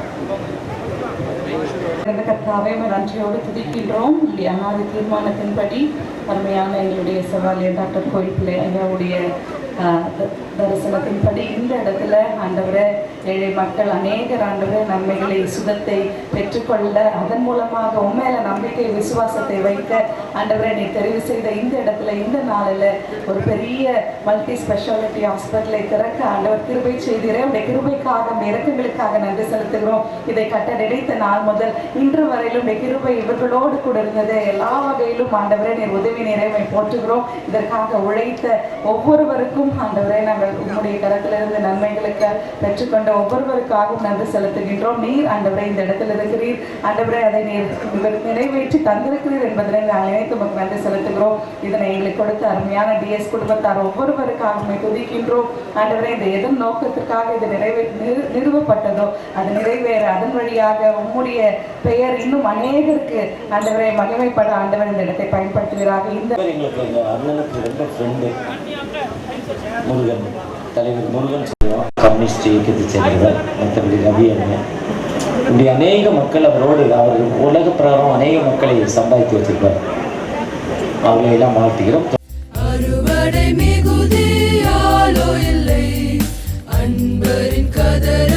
கர்த்தாவே நன்றியோடு துதிக்கின்றோம். உங்களுடைய அனாதி தீர்மானத்தின்படி அருமையான எங்களுடைய சவாலிய டாக்டர் கோயில்பிள்ளை ஐயாவுடைய தரிசனத்தின்படி இந்த இடத்துல ஆண்டவரை ஏழை மக்கள் அநேகர் ஆண்டவரை நன்மைகளை சுகத்தை பெற்றுக்கொள்ள அதன் மூலமாக உண்மையில நம்பிக்கை விசுவாசத்தை வைக்க ஆண்டவரை நீ தெரிவு செய்த இந்த இடத்துல இந்த நாளில் ஒரு பெரிய மல்டி ஸ்பெஷாலிட்டி ஹாஸ்பிட்டலை திறக்க ஆண்டவர் கிருபை செய்கிறேன். உடைய கிருபைக்காக இறக்கங்களுக்காக நன்றி செலுத்துகிறோம். இதை கட்ட நினைத்த நாள் முதல் இன்று வரையிலும் உடைய கிருபை இவர்களோடு கூட இருந்தது. எல்லா வகையிலும் ஆண்டவரை நீர் உதவி நிறைவை போற்றுகிறோம். இதற்காக உழைத்த ஒவ்வொருவருக்கும் ஆண்டவரை நாங்கள் உங்களுடைய கரத்திலிருந்து நன்மைகளுக்கு பெற்றுக்கொண்ட ஒவ்வொருவருக்காகவும் நன்றி செலுத்துகின்றோம். நீர் ஆண்டவரை இந்த இடத்தில் இருக்கிறீர். ஆண்டவரை அதை நீர் நிறைவேற்றி தந்திருக்கிறீர் என்பதனை நாங்கள் நினைத்து நமக்கு நன்றி செலுத்துகிறோம். இதனை எங்களுக்கு கொடுத்த அருமையான டிஎஸ் குடும்பத்தார் ஒவ்வொருவருக்காகவும் துதிக்கின்றோம். ஆண்டவரை இந்த எதுவும் நோக்கத்திற்காக இது நிறுவப்பட்டதோ அது நிறைவேற அதன் வழியாக உம்முடைய பெயர் இன்னும் அநேகருக்கு ஆண்டவரை மகிமைப்பட ஆண்டவர் இந்த இடத்தை பயன்படுத்துகிறார்கள். இந்த எங்களுக்கு அண்ணனுக்கு ரொம்ப ஃப்ரெண்டு முருகன், தலைவர் முருகன் சொல்லுவோம், கம்யூனிஸ்ட் இயக்கத்தை சேர்ந்தவர். மற்றபடி ரவி அண்ணன் இப்படி அநேக மக்கள் அவரோடு அவர் உலக பிரகாரம் அநேக மக்களை சம்பாதித்து வச்சிருப்பார். அவர்களை எல்லாம் வாழ்த்துகிறோம். அறுவடை மிகுதியாலோ இல்லை அன்பரின் கதற